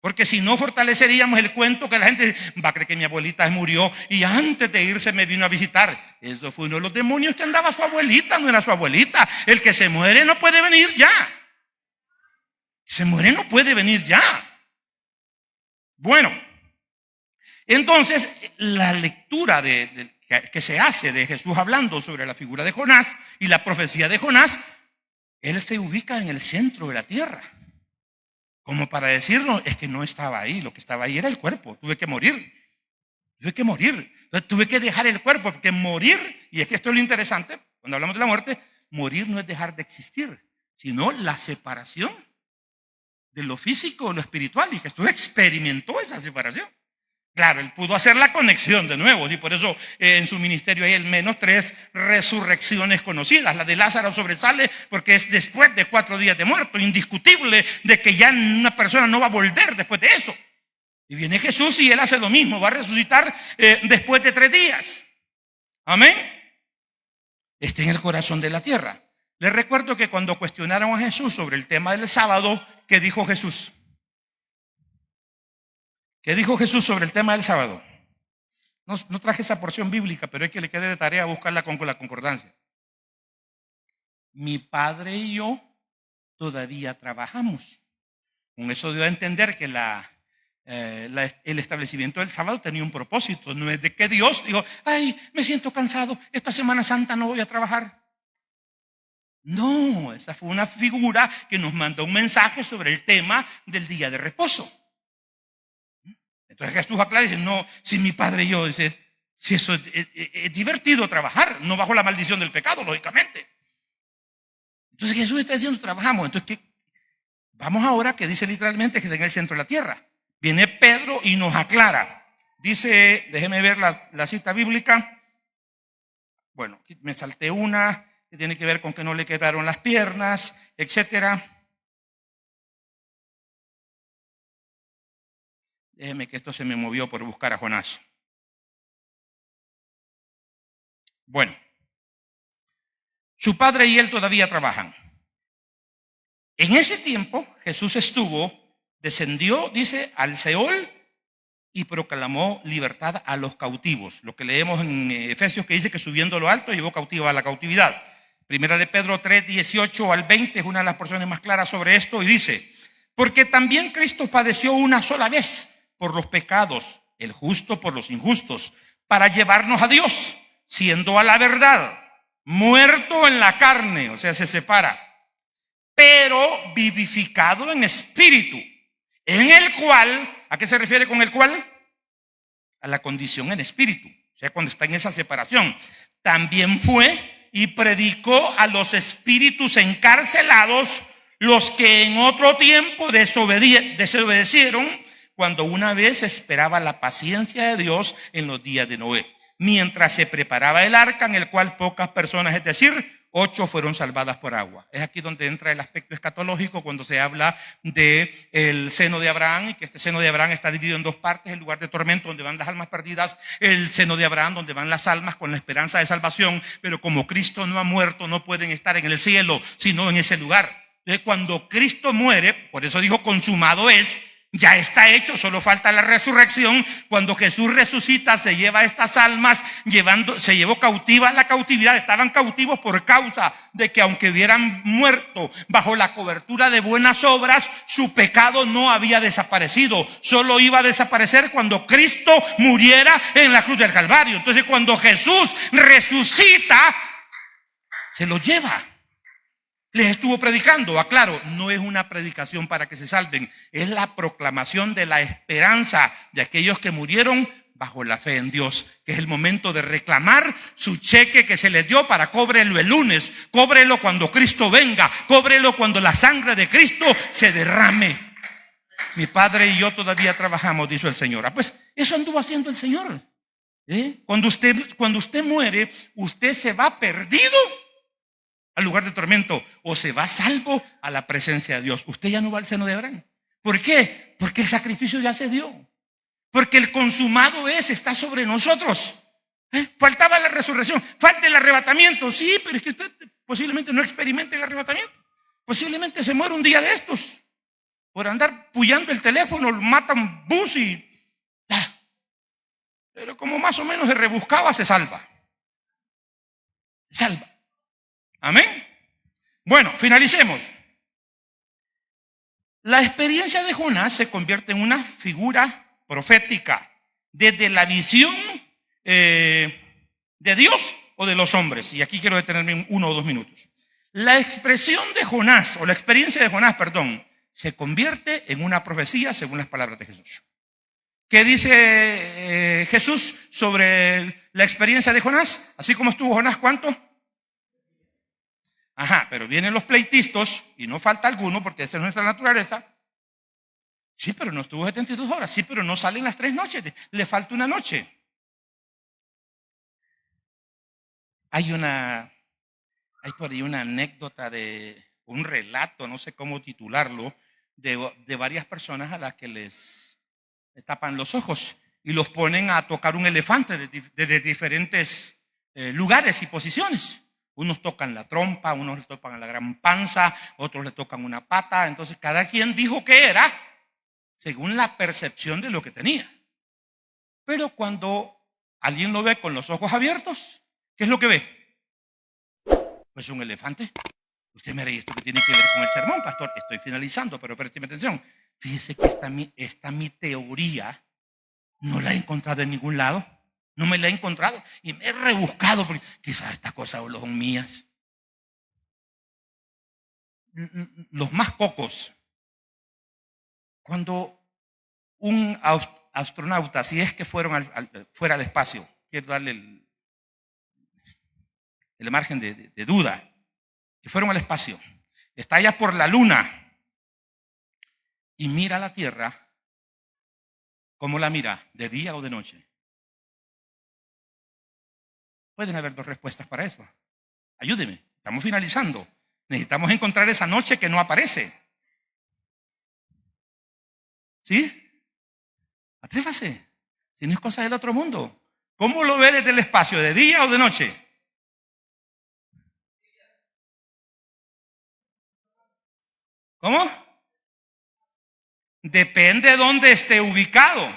Porque si no, fortaleceríamos el cuento que la gente va a creer que mi abuelita murió y antes de irse me vino a visitar. Eso fue uno de los demonios que andaba su abuelita, no era su abuelita. El que se muere no puede venir ya. Se muere no puede venir ya. Bueno, entonces la lectura que se hace de Jesús hablando sobre la figura de Jonás y la profecía de Jonás, él se ubica en el centro de la tierra. Como para decirnos, es que no estaba ahí, lo que estaba ahí era el cuerpo. Tuve que morir. Entonces, tuve que dejar el cuerpo, porque morir, y es que esto es lo interesante, cuando hablamos de la muerte, morir no es dejar de existir, sino la separación de lo físico o lo espiritual. Y Jesús experimentó esa separación. Claro, él pudo hacer la conexión de nuevo, y por eso en su ministerio hay al menos 3 resurrecciones conocidas. La de Lázaro sobresale porque es después de 4 días de muerto, indiscutible de que ya una persona no va a volver después de eso. Y viene Jesús y él hace lo mismo, va a resucitar después de 3 días. Amén. Está en el corazón de la tierra. Les recuerdo que cuando cuestionaron a Jesús sobre el tema del sábado, ¿qué dijo Jesús? ¿Qué dijo Jesús sobre el tema del sábado? No traje esa porción bíblica, pero es que le quede de tarea buscarla con la concordancia. Mi padre y yo todavía trabajamos. Con eso dio a entender que el establecimiento del sábado tenía un propósito. No es de que Dios dijo, ay, me siento cansado, esta Semana Santa no voy a trabajar. No, esa fue una figura que nos mandó un mensaje sobre el tema del día de reposo. Entonces Jesús aclara y dice, no, si mi padre y yo, dice, si eso es divertido trabajar, no bajo la maldición del pecado, lógicamente. Entonces Jesús está diciendo, trabajamos. Entonces, ¿qué? Vamos ahora que dice literalmente que está en el centro de la tierra. Viene Pedro y nos aclara. Dice, déjeme ver la cita bíblica. Bueno, me salté una que tiene que ver con que no le quedaron las piernas, etcétera. Déjeme que esto se me movió por buscar a Jonás. Bueno, su padre y él todavía trabajan. En ese tiempo Jesús descendió, dice, al Seol y proclamó libertad a los cautivos. Lo que leemos en Efesios, que dice que subiendo a lo alto llevó cautiva a la cautividad. Primera de Pedro 3, 18 al 20 es una de las porciones más claras sobre esto y dice, porque también Cristo padeció una sola vez por los pecados, el justo por los injustos, para llevarnos a Dios, siendo a la verdad muerto en la carne, o sea, se separa, pero vivificado en espíritu, en el cual, ¿a qué se refiere con el cual? A la condición en espíritu, o sea, cuando está en esa separación. También fue y predicó a los espíritus encarcelados, los que en otro tiempo desobedecieron, cuando una vez esperaba la paciencia de Dios en los días de Noé, mientras se preparaba el arca, en el cual pocas personas, es decir, 8 fueron salvadas por agua. Es aquí donde entra el aspecto escatológico cuando se habla del seno de Abraham, y que este seno de Abraham está dividido en dos partes: el lugar de tormento donde van las almas perdidas, el seno de Abraham donde van las almas con la esperanza de salvación. Pero como Cristo no ha muerto, no pueden estar en el cielo, sino en ese lugar. Entonces, cuando Cristo muere, por eso dijo consumado es, ya está hecho, solo falta la resurrección. Cuando Jesús resucita, se lleva estas almas, se llevó cautiva la cautividad. Estaban cautivos por causa de que, aunque hubieran muerto bajo la cobertura de buenas obras, su pecado no había desaparecido. Solo iba a desaparecer cuando Cristo muriera en la cruz del Calvario. Entonces, cuando Jesús resucita, se lo lleva. Les estuvo predicando, aclaro, no es una predicación para que se salven, es la proclamación de la esperanza de aquellos que murieron bajo la fe en Dios, que es el momento de reclamar su cheque que se les dio para cóbrelo el lunes, cóbrelo cuando Cristo venga, cóbrelo cuando la sangre de Cristo se derrame. Mi padre y yo todavía trabajamos, dijo el Señor. Pues eso anduvo haciendo el Señor. Cuando usted muere, usted se va perdido al lugar de tormento, o se va salvo a la presencia de Dios. Usted ya no va al seno de Abraham. ¿Por qué? Porque el sacrificio ya se dio. Porque el consumado está sobre nosotros. Faltaba la resurrección, falta el arrebatamiento. Sí, pero es que usted posiblemente no experimente el arrebatamiento. Posiblemente se muere un día de estos por andar puyando el teléfono, mata un bus pero como más o menos se rebuscaba, se salva. Se salva. Amén. Bueno, finalicemos. La experiencia de Jonás se convierte en una figura profética desde la visión de Dios o de los hombres. Y aquí quiero detenerme en 1 o 2 minutos. La expresión de Jonás, o la experiencia de Jonás, perdón, se convierte en una profecía según las palabras de Jesús. ¿Qué dice Jesús sobre la experiencia de Jonás? Así como estuvo Jonás, ¿cuánto? Pero vienen los pleitistas, y no falta alguno, porque esa es nuestra naturaleza. Sí, pero no estuvo 72 horas. Sí, pero no salen las 3 noches. Le falta una noche. Hay por ahí una anécdota un relato, no sé cómo titularlo, de varias personas a las que les tapan los ojos y los ponen a tocar un elefante de diferentes lugares y posiciones. Unos tocan la trompa, unos le tocan la gran panza, otros le tocan una pata. Entonces cada quien dijo que era según la percepción de lo que tenía. Pero cuando ¿Alguien lo ve con los ojos abiertos? ¿Qué es lo que ve? Pues un elefante. Usted me dirá, ¿y esto qué tiene que ver con el sermón, pastor? Estoy finalizando, pero présteme atención. Fíjese que esta mi teoría no la he encontrado en ningún lado. No me la he encontrado. Y me he rebuscado porque quizás estas cosas solo son mías. Los más cocos. Cuando un astronauta, si es que fuera al espacio, quiero darle el margen de duda, que fueron al espacio, está allá por la luna y mira la Tierra, ¿cómo la mira? ¿De día o de noche? Pueden haber dos respuestas para eso. Ayúdeme, estamos finalizando. Necesitamos encontrar esa noche que no aparece. ¿Sí? Atrévase, si no es cosa del otro mundo. ¿Cómo lo ve desde el espacio? ¿De día o de noche? ¿Cómo? Depende de dónde esté ubicado.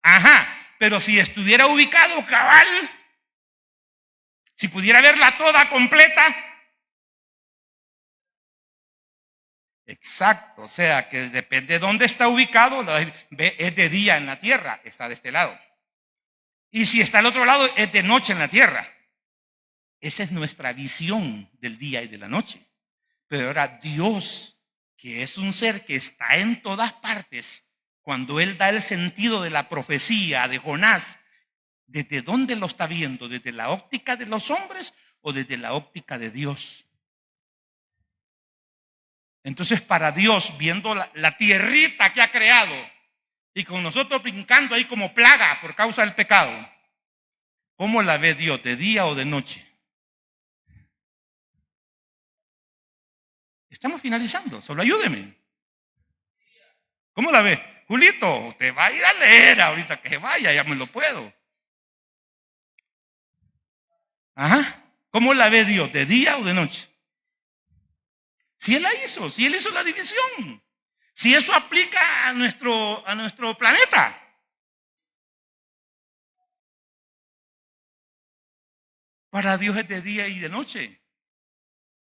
Ajá, pero si estuviera ubicado cabal, si pudiera verla toda completa. Exacto, o sea que depende de dónde está ubicado, es de día en la tierra, está de este lado. Y si está al otro lado, es de noche en la tierra. Esa es nuestra visión del día y de la noche. Pero ahora Dios, que es un ser que está en todas partes, cuando Él da el sentido de la profecía de Jonás, ¿desde dónde lo está viendo? ¿Desde la óptica de los hombres o desde la óptica de Dios? Entonces, para Dios, viendo la tierrita que ha creado y con nosotros brincando ahí como plaga por causa del pecado, ¿cómo la ve Dios? ¿De día o de noche? Estamos finalizando, solo ayúdeme. ¿Cómo la ve? Julito, usted va a ir a leer ahorita que vaya, ya me lo puedo. Ajá. ¿Cómo la ve Dios? ¿De día o de noche? Si Él la hizo, si Él hizo la división, si eso aplica a nuestro planeta. Para Dios es de día y de noche.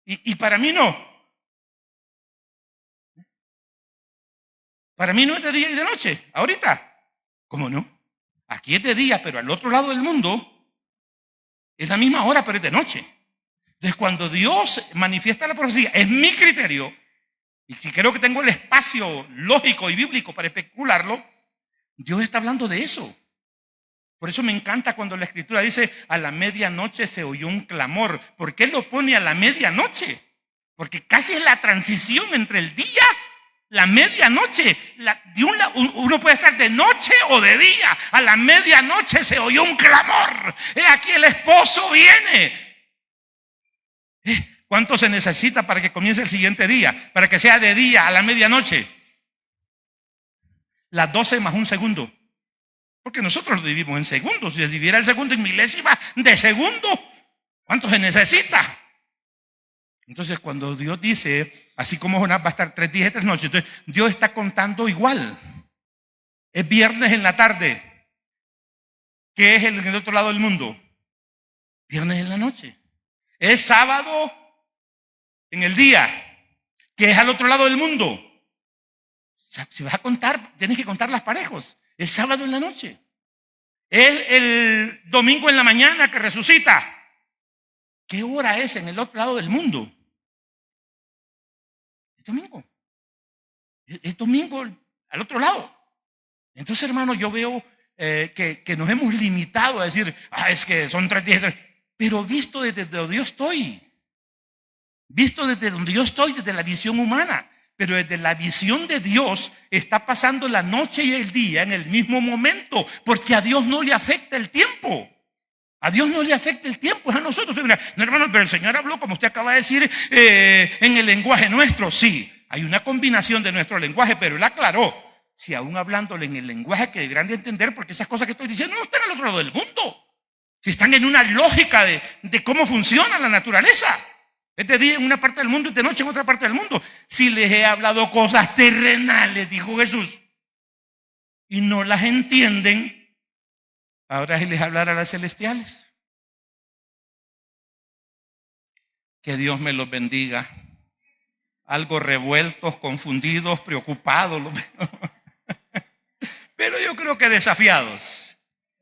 Y para mí no. Para mí no es de día y de noche. Ahorita, ¿cómo no? Aquí es de día, pero al otro lado del mundo es la misma hora, pero es de noche. Entonces, cuando Dios manifiesta la profecía, es mi criterio, y si creo que tengo el espacio lógico y bíblico para especularlo, Dios está hablando de eso. Por eso me encanta cuando la Escritura dice, a la medianoche se oyó un clamor. ¿Por qué lo pone a la medianoche? Porque casi es la transición entre el día, la medianoche. Uno puede estar de noche o de día. A la medianoche se oyó un clamor. Aquí el esposo viene. ¿Cuánto se necesita para que comience el siguiente día? Para que sea de día a la medianoche. Las 12 más un segundo. Porque nosotros lo dividimos en segundos. Si se dividiera el segundo en milésima de segundo, ¿cuánto se necesita? Entonces, cuando Dios dice, así como Jonás va a estar 3 días y 3 noches, entonces Dios está contando igual. Es viernes en la tarde. ¿Qué es en el otro lado del mundo? Viernes en la noche. Es sábado en el día. ¿Qué es al otro lado del mundo? O sea, si vas a contar, tienes que contar las parejos. Es sábado en la noche. Es el domingo en la mañana que resucita. ¿Qué hora es en el otro lado del mundo? Es domingo. Es domingo al otro lado. Entonces, hermano, yo veo que nos hemos limitado a decir, es que son 3 días. Pero visto desde donde yo estoy. Visto desde donde yo estoy, desde la visión humana. Pero desde la visión de Dios está pasando la noche y el día en el mismo momento, porque a Dios no le afecta el tiempo. A Dios no le afecta el tiempo, es a nosotros. No, hermano, pero el Señor habló, como usted acaba de decir, en el lenguaje nuestro. Sí, hay una combinación de nuestro lenguaje, pero Él aclaró, si aún hablándole en el lenguaje que deberán de entender, porque esas cosas que estoy diciendo no están al otro lado del mundo. Si están en una lógica de cómo funciona la naturaleza. Es de día en una parte del mundo y de noche en otra parte del mundo. Si les he hablado cosas terrenales, dijo Jesús, y no las entienden, Ahora les hablar a las celestiales. Que Dios me los bendiga. Algo revueltos, confundidos, preocupados los veo. Pero yo creo que desafiados.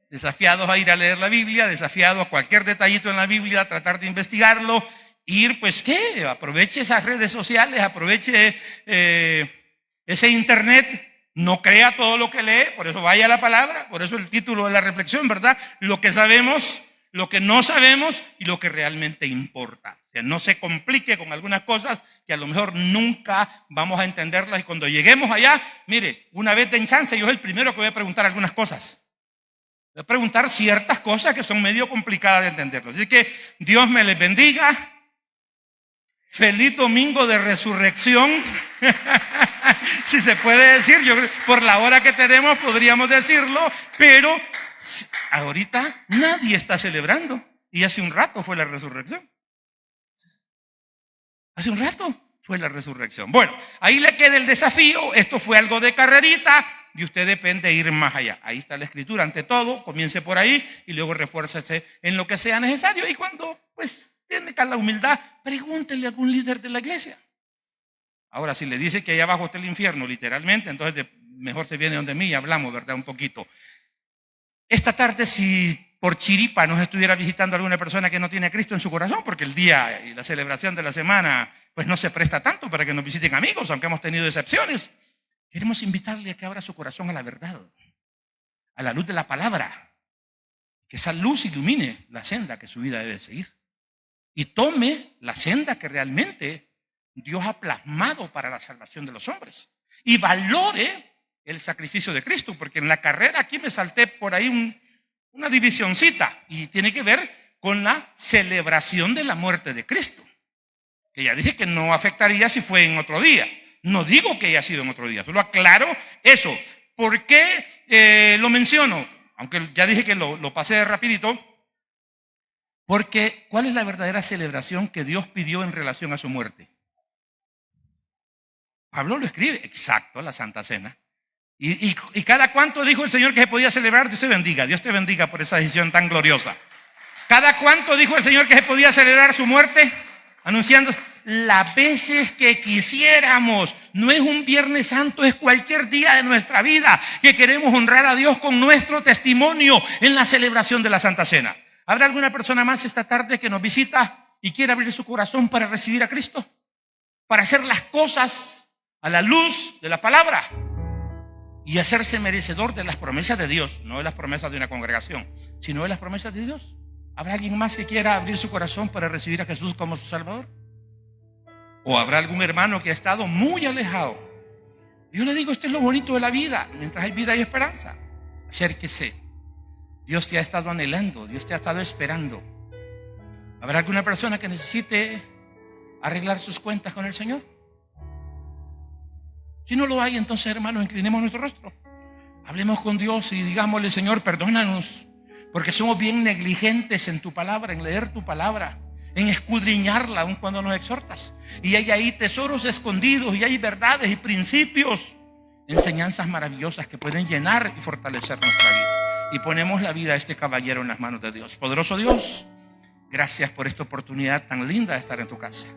Desafiados a ir a leer la Biblia, desafiados a cualquier detallito en la Biblia, a tratar de investigarlo. Ir, pues, ¿qué? Aproveche esas redes sociales, aproveche ese internet. No crea todo lo que lee, por eso vaya a la palabra, por eso el título de la reflexión, ¿verdad? Lo que sabemos, lo que no sabemos y lo que realmente importa. O sea, no se complique con algunas cosas que a lo mejor nunca vamos a entenderlas, y cuando lleguemos allá, mire, una vez den chance, yo soy el primero que voy a preguntar algunas cosas. Voy a preguntar ciertas cosas que son medio complicadas de entenderlas. Así que Dios me les bendiga. Feliz domingo de resurrección. Si se puede decir, yo por la hora que tenemos podríamos decirlo, pero ahorita nadie está celebrando. Y hace un rato fue la resurrección. Hace un rato fue la resurrección. Bueno, ahí le queda el desafío. Esto fue algo de carrerita y usted depende de ir más allá. Ahí está la escritura. Ante todo, comience por ahí y luego refuércese en lo que sea necesario. Y cuando pues tiene la humildad, pregúntele a algún líder de la iglesia. Ahora, si le dice que allá abajo está el infierno, literalmente, entonces mejor se viene donde mí y hablamos, ¿verdad? Un poquito. Esta tarde, si por chiripa nos estuviera visitando alguna persona que no tiene a Cristo en su corazón, porque el día y la celebración de la semana pues no se presta tanto para que nos visiten amigos, aunque hemos tenido excepciones, queremos invitarle a que abra su corazón a la verdad, a la luz de la palabra, que esa luz ilumine la senda que su vida debe seguir y tome la senda que realmente Dios ha plasmado para la salvación de los hombres y valore el sacrificio de Cristo, porque en la carrera aquí me salté por ahí una divisioncita y tiene que ver con la celebración de la muerte de Cristo, que ya dije que no afectaría si fue en otro día. No digo que haya sido en otro día, solo aclaro eso. ¿Por qué lo menciono? Aunque ya dije que lo pasé rapidito. Porque ¿cuál es la verdadera celebración que Dios pidió en relación a su muerte? Pablo lo escribe, exacto, la Santa Cena. Y cada cuánto dijo el Señor que se podía celebrar. Dios te bendiga por esa decisión tan gloriosa. Cada cuánto dijo el Señor que se podía celebrar su muerte, anunciando las veces que quisiéramos. No es un Viernes Santo, es cualquier día de nuestra vida que queremos honrar a Dios con nuestro testimonio en la celebración de la Santa Cena. ¿Habrá alguna persona más esta tarde que nos visita y quiera abrir su corazón para recibir a Cristo? Para hacer las cosas a la luz de la palabra y hacerse merecedor de las promesas de Dios, no de las promesas de una congregación, sino de las promesas de Dios. ¿Habrá alguien más que quiera abrir su corazón para recibir a Jesús como su Salvador? ¿O habrá algún hermano que ha estado muy alejado? Yo le digo, esto es lo bonito de la vida. Mientras hay vida hay esperanza. Acérquese. Dios te ha estado anhelando, Dios te ha estado esperando. ¿Habrá alguna persona que necesite arreglar sus cuentas con el Señor? Si no lo hay, entonces, hermanos, inclinemos nuestro rostro. Hablemos con Dios y digámosle: Señor, perdónanos, porque somos bien negligentes en tu palabra, en leer tu palabra, en escudriñarla aun cuando nos exhortas. Y hay ahí tesoros escondidos, y hay verdades y principios, enseñanzas maravillosas que pueden llenar y fortalecer nuestra vida. Y ponemos la vida de este caballero en las manos de Dios. Poderoso Dios, gracias por esta oportunidad tan linda de estar en tu casa.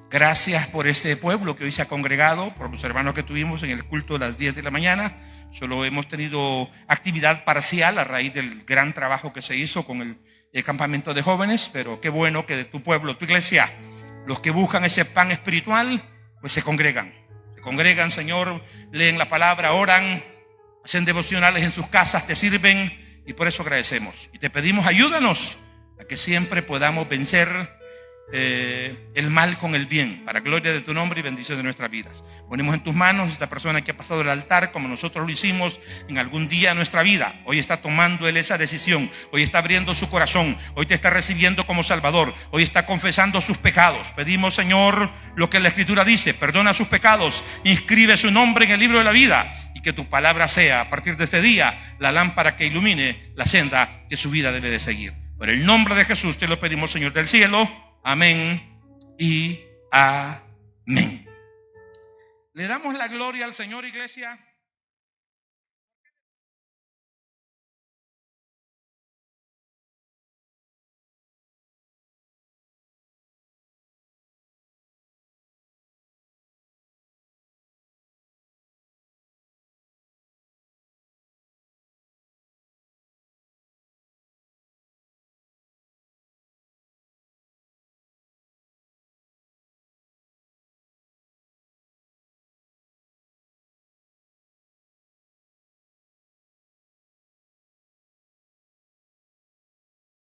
Gracias por este pueblo que hoy se ha congregado, por los hermanos que tuvimos en el culto de las 10 de la mañana. Solo hemos tenido actividad parcial a raíz del gran trabajo que se hizo con el campamento de jóvenes, pero qué bueno que de tu pueblo, tu iglesia, los que buscan ese pan espiritual, pues se congregan. Se congregan, Señor, leen la palabra, oran, hacen devocionales en sus casas, te sirven, y por eso agradecemos. Y te pedimos, ayúdanos a que siempre podamos vencer el mal con el bien, para gloria de tu nombre y bendición de nuestras vidas. Ponemos en tus manos esta persona que ha pasado el altar como nosotros lo hicimos en algún día de nuestra vida. Hoy está tomando él esa decisión, hoy está abriendo su corazón, hoy te está recibiendo como Salvador, hoy está confesando sus pecados. Pedimos, Señor, lo que la Escritura dice: perdona sus pecados, inscribe su nombre en el libro de la vida, y que tu palabra sea a partir de este día la lámpara que ilumine la senda que su vida debe de seguir. Por el nombre de Jesús te lo pedimos, Señor del cielo. Amén y amén. Le damos la gloria al Señor, iglesia.